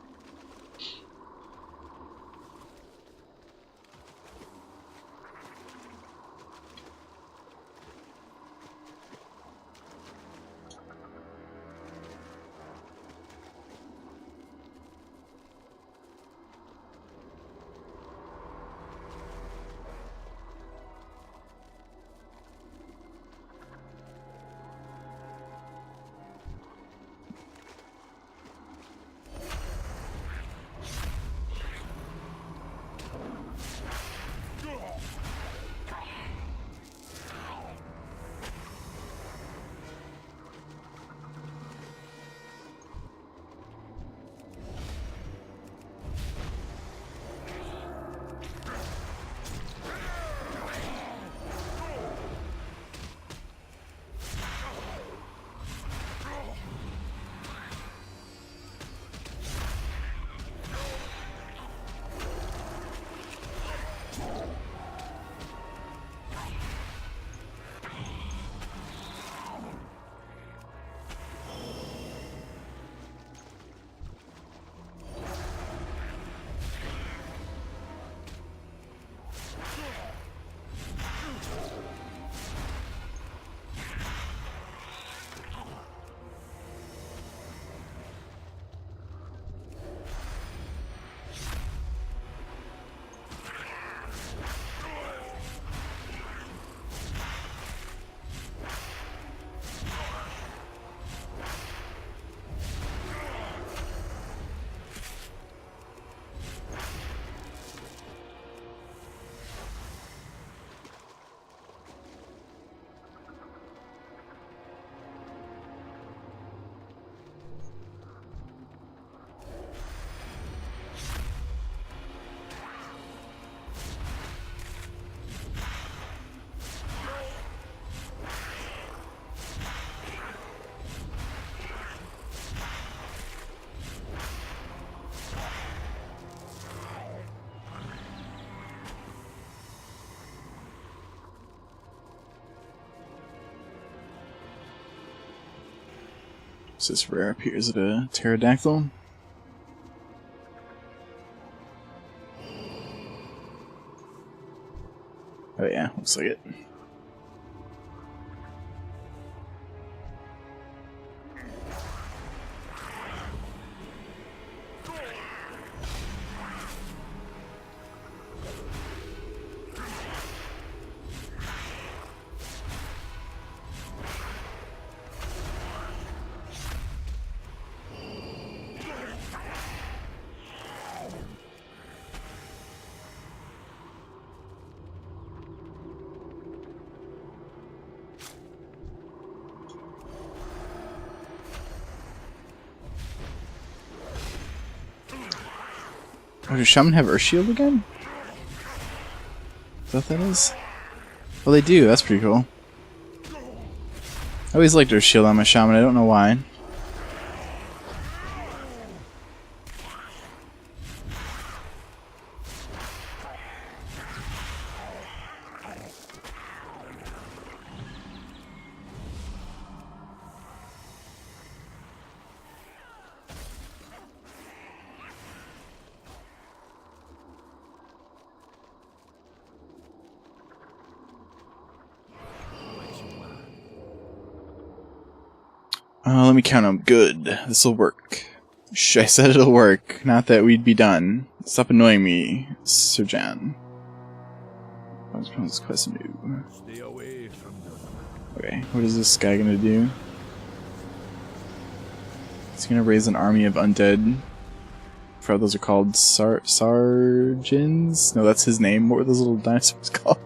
Is this rare? Appears it a pterodactyl? Oh yeah, looks like it. Oh, does Shaman have Earth Shield again? Is that what that is? Well, they do. That's pretty cool. I always liked Earth Shield on my Shaman. I don't know why. Let me count them. Good. This'll work. Shh, I said it'll work. Not that we'd be done. Stop annoying me, Sir Jan. This quest new. Stay away from the... Okay, what is this guy gonna do? He's gonna raise an army of undead. I forgot those are called Sargins? No, that's his name. What were those little dinosaurs called?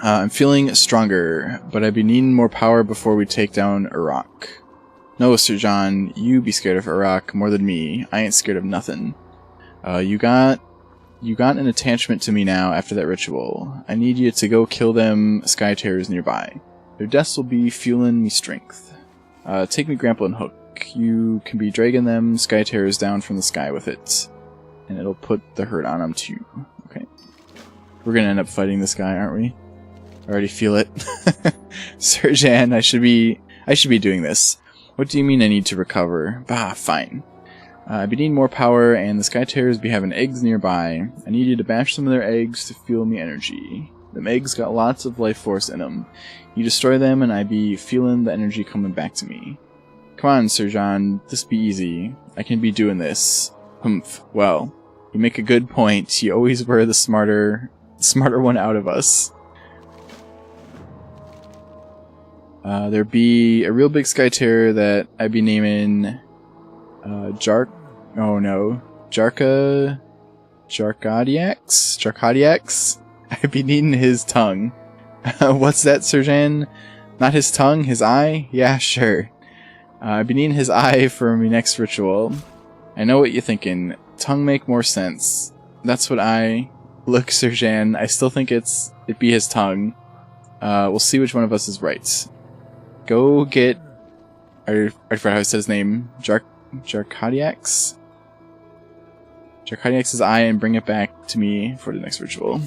I'm feeling stronger, but I've been needing more power before we take down Iraq. No, Sir John, you be scared of Iraq more than me. I ain't scared of nothing. You got an attachment to me now after that ritual. I need you to go kill them Sky Terrors nearby. Their deaths will be fueling me strength. Take me Grandpa and Hook. you can be dragging them Sky Terrors down from the sky with it. And it'll put the hurt on them too. Okay. We're gonna end up fighting this guy, aren't we? I already feel it. Sir Jan, I should be doing this. What do you mean I need to recover? Bah, fine. I be needing more power, and the Sky Terrors be having eggs nearby. I need you to bash some of their eggs to fuel me energy. Them eggs got lots of life force in them. You destroy them, and I be feeling the energy coming back to me. Come on, Sir John, this be easy. I can be doing this. Humph. Well, you make a good point. You always were the smarter one out of us. There be a real big Sky Terror that I be naming Jarkadiax? I be needing his tongue. What's that, Sir Jan? Not his tongue, his eye? Yeah, sure. I be needing his eye for my next ritual. I know what you're thinking. Tongue make more sense. That's what I... Look, Sir Jan, I still think it be his tongue. We'll see which one of us is right. Go get... I forgot how he said his name. Jarkadiax? Jarkadiax's eye and bring it back to me for the next ritual.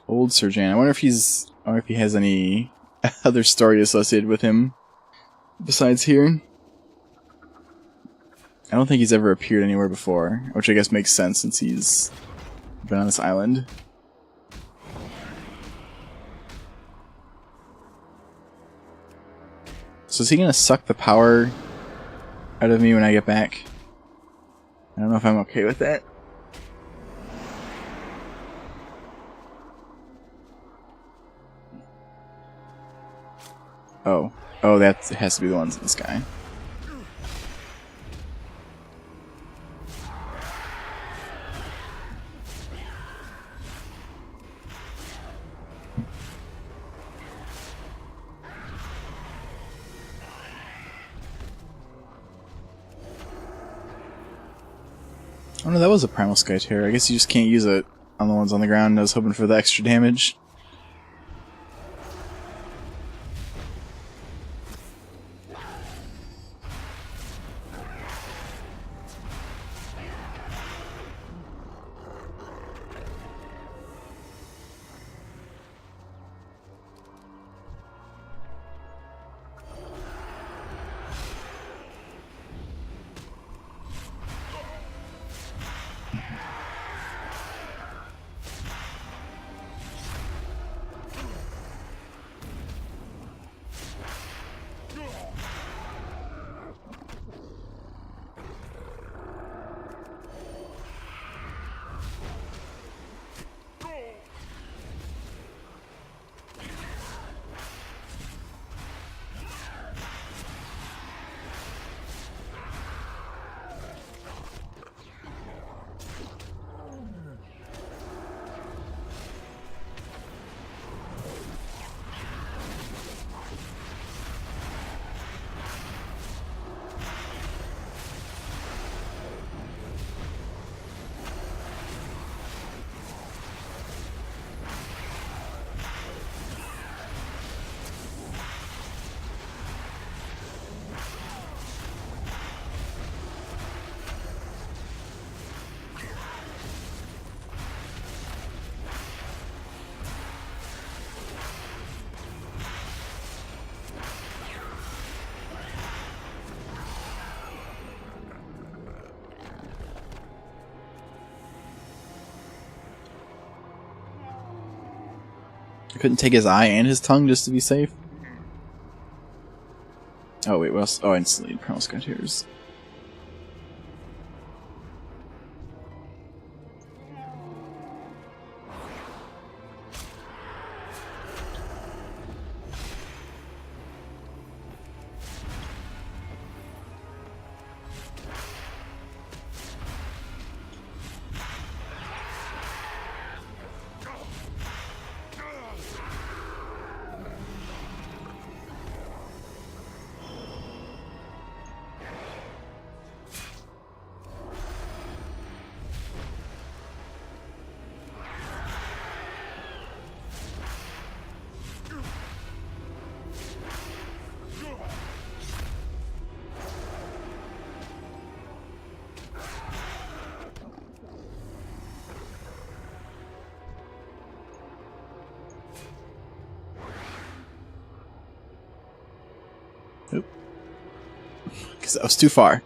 Old Sir Jan. I wonder if he has any other story associated with him besides here. I don't think he's ever appeared anywhere before, which I guess makes sense since he's been on this island. So is he gonna suck the power out of me when I get back? I don't know if I'm okay with that. Oh, that has to be the ones in the sky. Oh no, that was a Primal Sky Terror. I guess you just can't use it on the ones on the ground. I was hoping for the extra damage. I couldn't take his eye and his tongue just to be safe. Oh wait, what else? Oh, I instantly need Primal Sky Terrors. Oop. Because that was too far.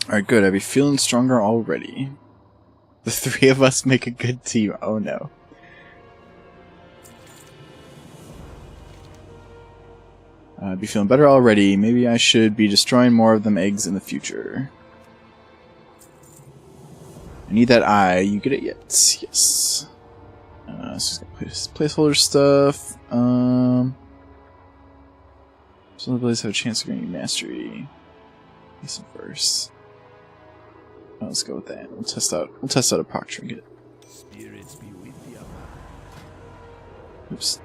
Alright, good. I be feeling stronger already. The three of us make a good team. Oh no. I'd be feeling better already. Maybe I should be destroying more of them eggs in the future. I need that eye. You get it yet? Yes. So just gonna place placeholder stuff. Some abilities have a chance of gaining mastery. Decent verse. Oh, let's go with that. We'll test out a proc trinket. Spirits be with you. Oops.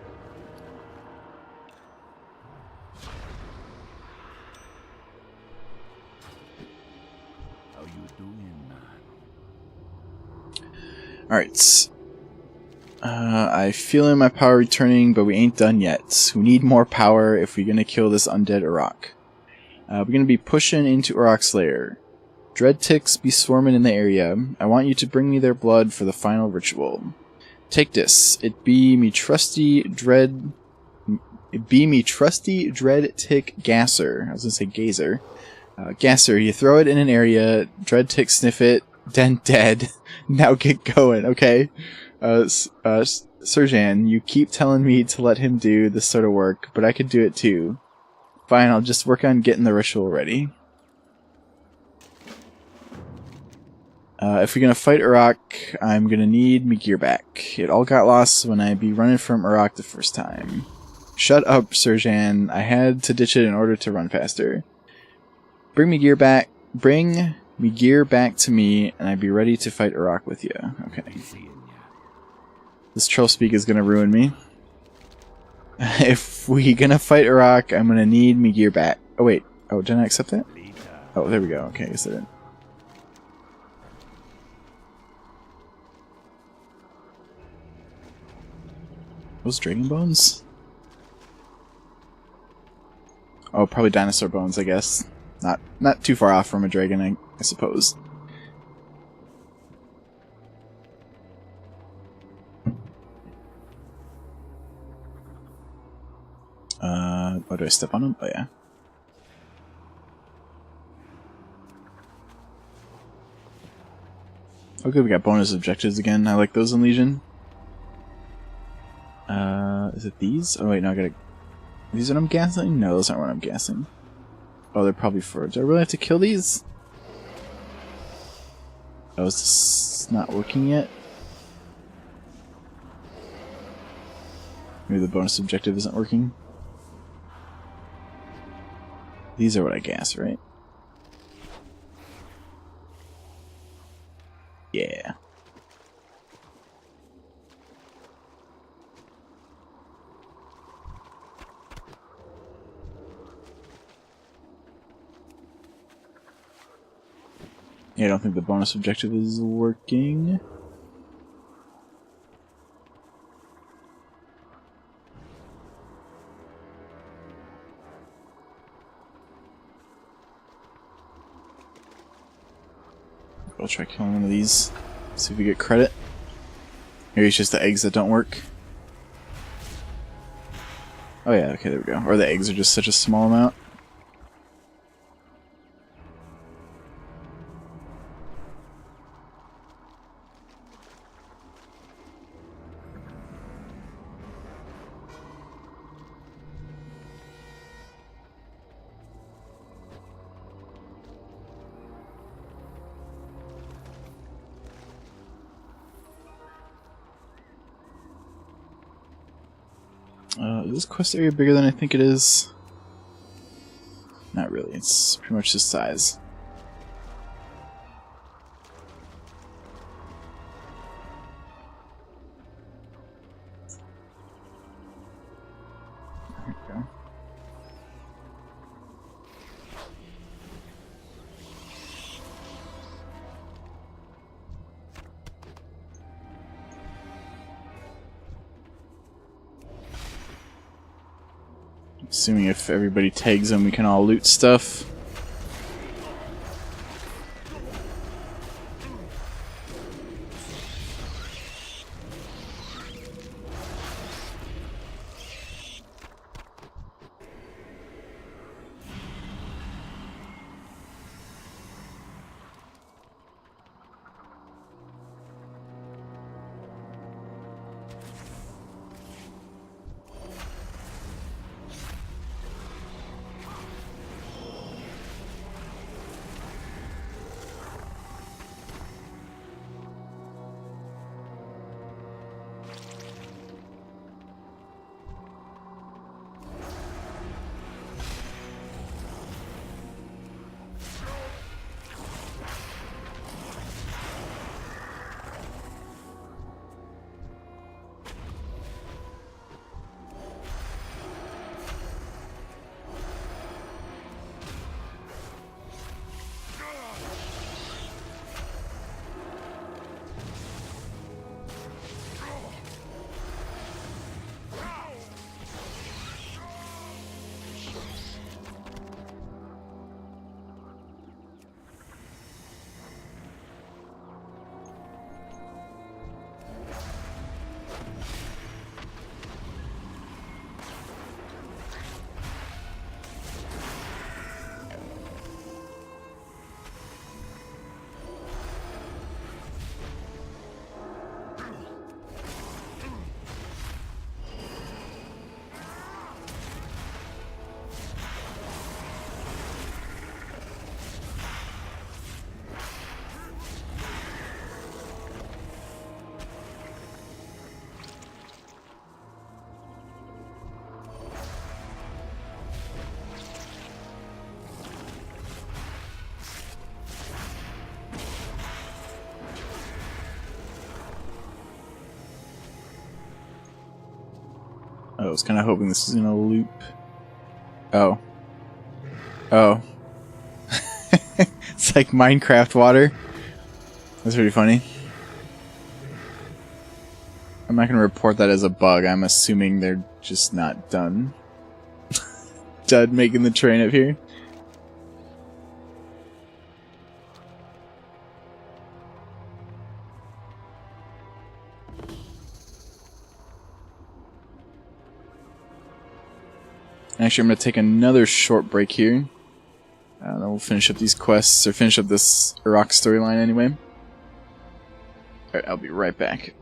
How you doing, man? Alright. I feel my power returning, but we ain't done yet. We need more power if we're gonna kill this undead Urok. We're gonna be pushing into Urok's lair. Dread ticks be swarming in the area. I want you to bring me their blood for the final ritual. Take this. It be me trusty dread tick gasser. I was gonna say gazer. Gasser, you throw it in an area, dread tick sniff it, then dead. Now get going, okay? Serjan, you keep telling me to let him do this sort of work, but I could do it too. Fine, I'll just work on getting the ritual ready. If we're gonna fight Urok, I'm gonna need me gear back. It all got lost when I be running from Urok the first time. Shut up, Serjan. I had to ditch it in order to run faster. Bring me gear back to me, and I'd be ready to fight Urok with you. Okay. This troll speak is gonna ruin me. If we gonna fight Urok, I'm gonna need me gear back. Oh wait. Oh, didn't I accept that? Oh, there we go. Okay, I guess I didn't. Those dragon bones? Oh, probably dinosaur bones, I guess. Not too far off from a dragon, I suppose. Oh, do I step on them? Oh, yeah. Oh, good, we got bonus objectives again. I like those in Legion. Is it these? Oh, wait, no, I gotta... These what I'm gassing? No, those aren't what I'm gassing. Oh, they're probably for... Do I really have to kill these? Oh, is this not working yet? Maybe the bonus objective isn't working. These are what I gas, right? Yeah. Yeah, I don't think the bonus objective is working. I'll try killing one of these. See if we get credit. Maybe it's just the eggs that don't work. Oh yeah, okay, there we go. Or the eggs are just such a small amount. Is this quest area bigger than I think it is? Not really, it's pretty much this size. There we go. Assuming if everybody tags them, we can all loot stuff. I was kind of hoping this was gonna loop. Oh. Oh. It's like Minecraft water. That's pretty funny. I'm not gonna report that as a bug. I'm assuming they're just not done. Done making the train up here. Actually, I'm going to take another short break here. Then we'll finish up these quests, or finish up this Iraq storyline anyway. Alright, I'll be right back.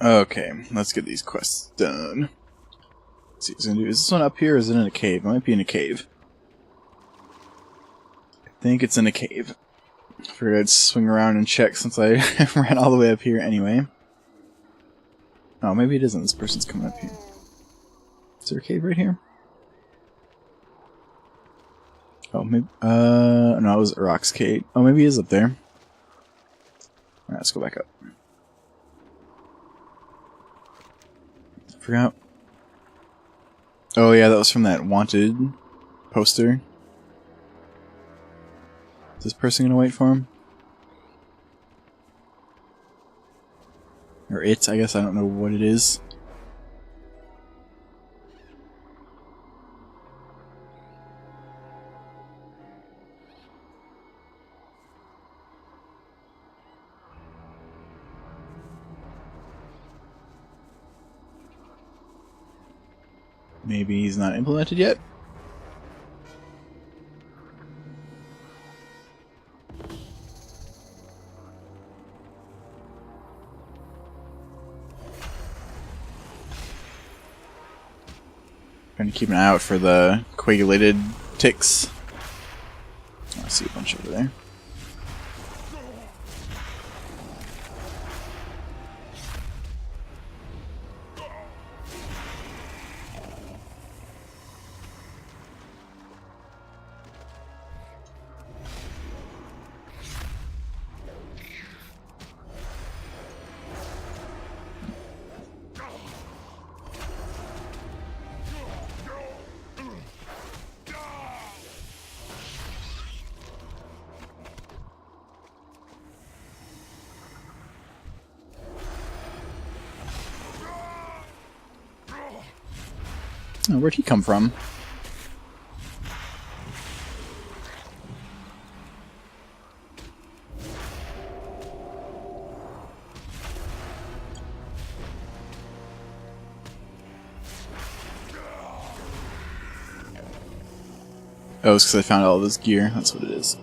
Okay, let's get these quests done. Let's see what it's gonna do. Is this one up here or is it in a cave? It might be in a cave. I think it's in a cave. I figured I'd swing around and check since I ran all the way up here anyway. Oh, maybe it isn't. This person's coming up here. Is there a cave right here? Oh, maybe. No, it was Rock's cave. Oh, maybe he is up there. Alright, let's go back up. I forgot. Oh, yeah, that was from that wanted poster. Is this person gonna wait for him? Or it, I guess. I don't know what it is. Maybe he's not implemented yet? Trying to keep an eye out for the coagulated ticks. I see a bunch over there. Oh, where'd he come from? Oh, it's because I found all this gear. That's what it is.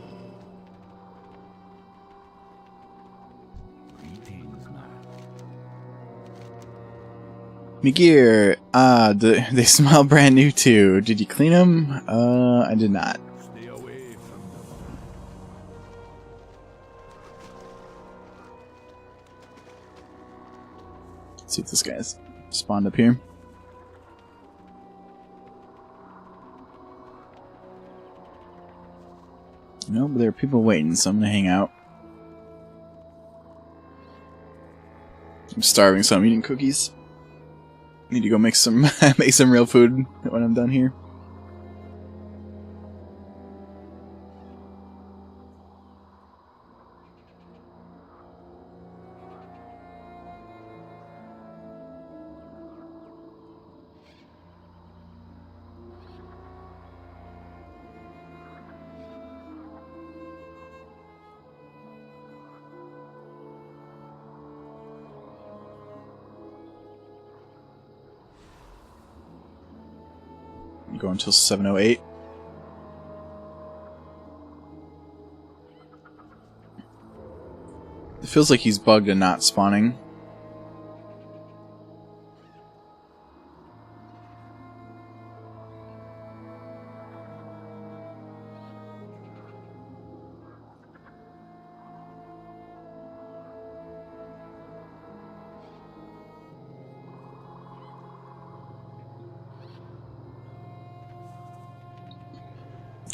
Me gear! Ah, they smell brand new too. Did you clean them? I did not. Stay away from them. Let's see if this guy's spawned up here. No, but there are people waiting, so I'm gonna hang out. I'm starving, so I'm eating cookies. Need to go make some make some real food when I'm done here. Go until 7:08. It feels like he's bugged and not spawning.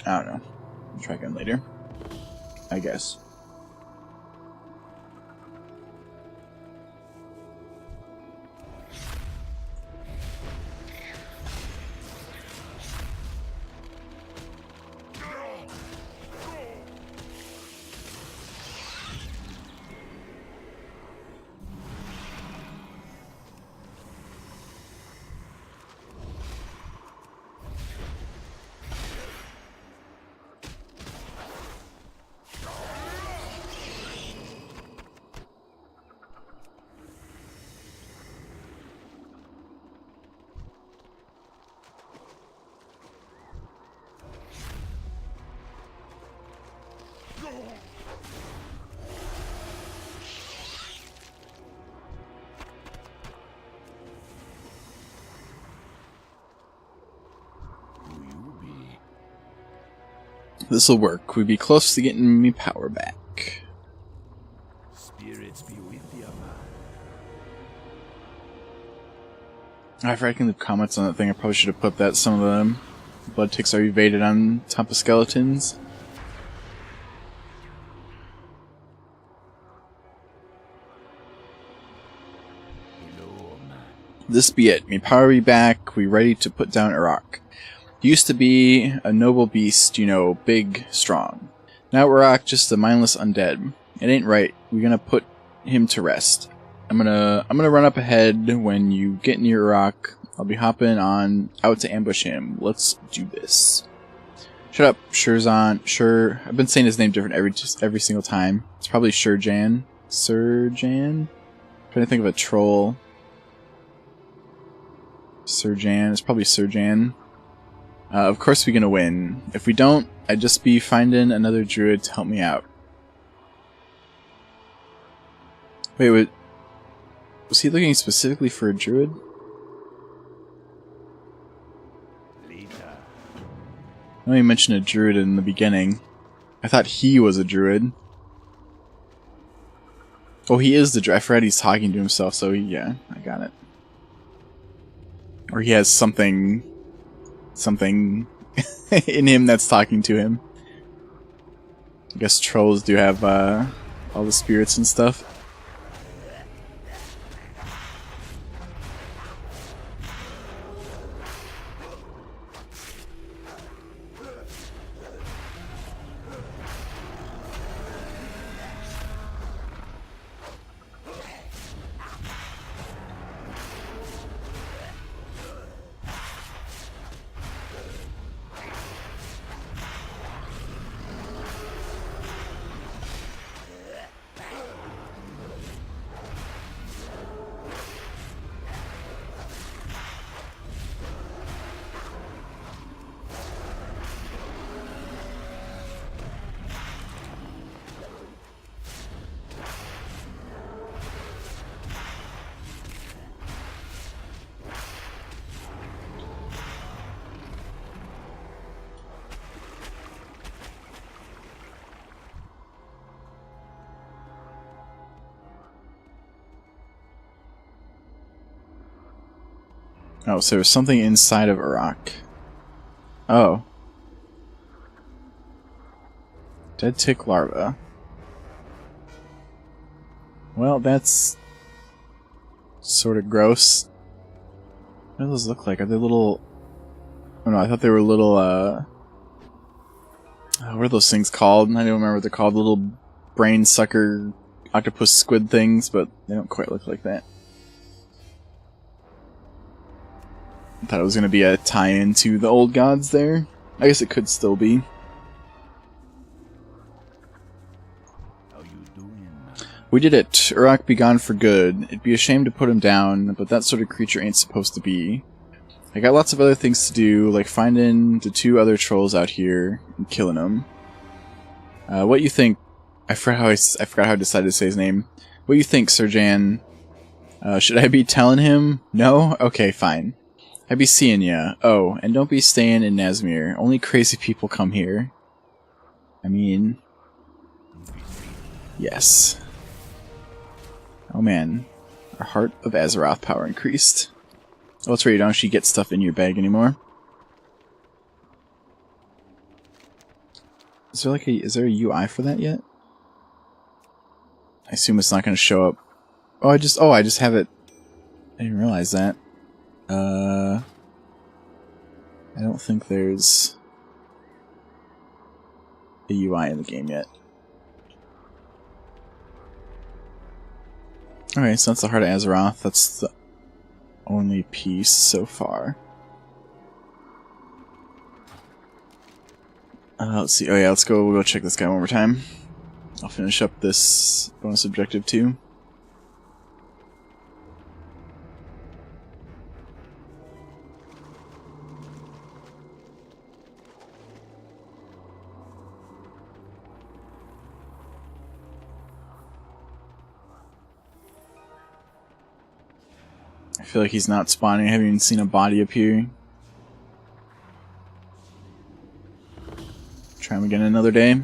I don't know. I'll try again later. I guess. This'll work. We'd be close to getting me power back. Spirits be with you, man. I forgot I can leave comments on that thing. I probably should have put that. Some of the blood ticks are evaded on top of skeletons. Hello, man. This be it. Me power be back. We ready to put down Iraq. Used to be a noble beast, you know, big, strong. Now Iraq just a mindless undead. It ain't right. We're gonna put him to rest. I'm gonna run up ahead when you get near Iraq. I'll be hopping on out to ambush him. Let's do this. Shut up, Shurzan. Sure, I've been saying his name different every single time. It's probably Shurjan. Surjan? Trying to think of a troll. Surjan. It's probably Surjan. Of course we're gonna win. If we don't, I'd just be finding another druid to help me out. Wait, was he looking specifically for a druid? Later. I know you mentioned a druid in the beginning. I thought he was a druid. Oh, he is the druid. I forgot he's talking to himself, so yeah, I got it. Or he has something in him that's talking to him. I guess trolls do have all the spirits and stuff. Oh, so there's something inside of Iraq. Oh. Dead tick larva. Well, that's sort of gross. What do those look like? Are they little... Oh no, I thought they were little, what are those things called? I don't remember what they're called. Little brain sucker octopus squid things, but they don't quite look like that. I thought it was going to be a tie-in to the old gods there. I guess it could still be. How you doing, man? We did it. Iraq be gone for good. It'd be a shame to put him down, but that sort of creature ain't supposed to be. I got lots of other things to do, like finding the 2 other trolls out here and killing them. What you think? I forgot how I decided to say his name. What you think, Surjan? Should I be telling him? No? Okay, fine. I be seeing ya. Oh, and don't be staying in Nazmir. Only crazy people come here. I mean... Yes. Oh man. Our Heart of Azeroth power increased. Oh, that's right, you don't actually get stuff in your bag anymore. Is there a UI for that yet? I assume it's not going to show up. Oh, I just have it. I didn't realize that. I don't think there's a UI in the game yet. Alright, so that's the Heart of Azeroth. That's the only piece so far. Let's see. Oh yeah, we'll go check this guy one more time. I'll finish up this bonus objective too. I feel like he's not spawning. I haven't even seen a body appear. Try them again another day.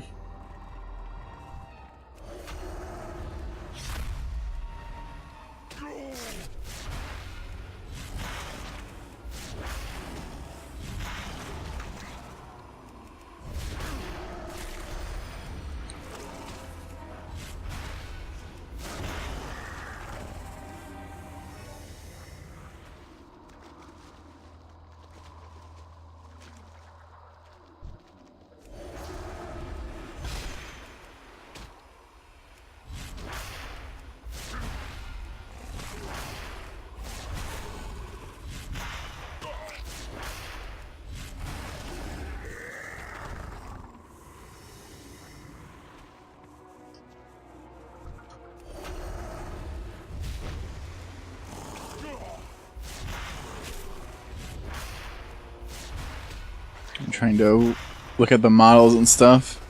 I'm trying to look at the models and stuff.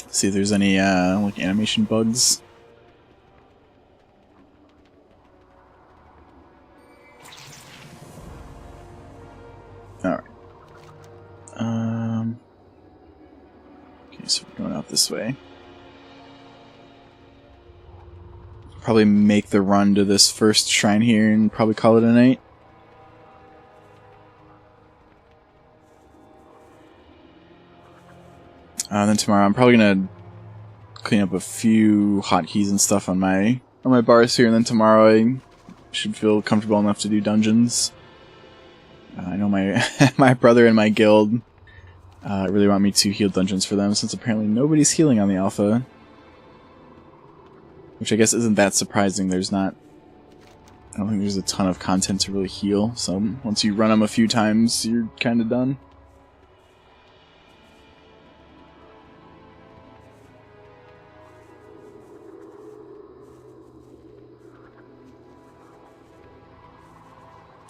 See if there's any like animation bugs. Alright. Okay, so we're going out this way. Probably make the run to this first shrine here and probably call it a night. Then tomorrow I'm probably gonna clean up a few hotkeys and stuff on my bars here, and then tomorrow I should feel comfortable enough to do dungeons. I know my my brother and my guild really want me to heal dungeons for them, since apparently nobody's healing on the alpha. Which I guess isn't that surprising. I don't think there's a ton of content to really heal, so once you run them a few times, you're kinda done.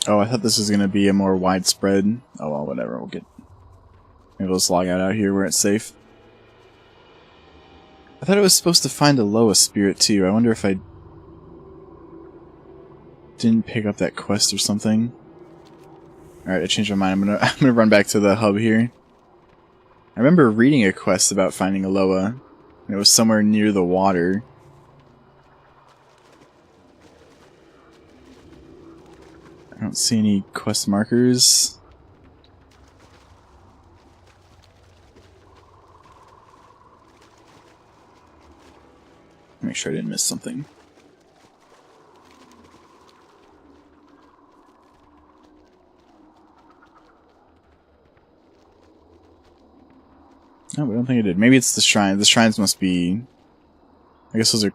Oh, I thought this was gonna be a more widespread. Oh well, whatever, maybe we'll just log out here where it's safe. I thought I was supposed to find a Loa spirit too. I wonder if I didn't pick up that quest or something. Alright, I changed my mind. I'm gonna run back to the hub here. I remember reading a quest about finding a Loa, and it was somewhere near the water. I don't see any quest markers. Make sure I didn't miss something. No, we don't think I did. Maybe it's the shrine. The shrines must be... I guess those are...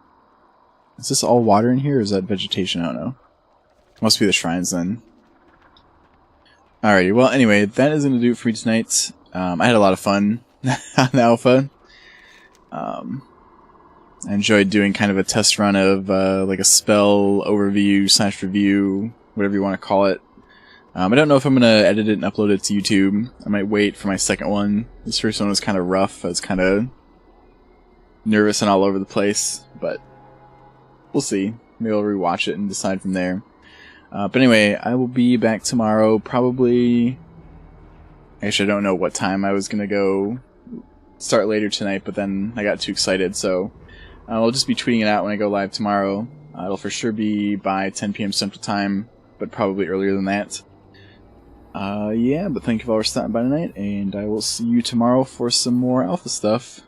Is this all water in here, or is that vegetation? I don't know. Must be the shrines, then. Alrighty, well, anyway, that is going to do it for me tonight. I had a lot of fun on the alpha. I enjoyed doing kind of a test run of like a spell overview / review, whatever you want to call it. I don't know if I'm going to edit it and upload it to YouTube. I might wait for my second one. This first one was kind of rough. I was kind of nervous and all over the place, but we'll see. Maybe I'll rewatch it and decide from there. But anyway, I will be back tomorrow, probably... Actually, I don't know what time I was going to go start later tonight, but then I got too excited, so... I'll just be tweeting it out when I go live tomorrow. It'll for sure be by 10 PM Central Time, but probably earlier than that. Yeah, but thank you all for stopping by tonight, and I will see you tomorrow for some more alpha stuff.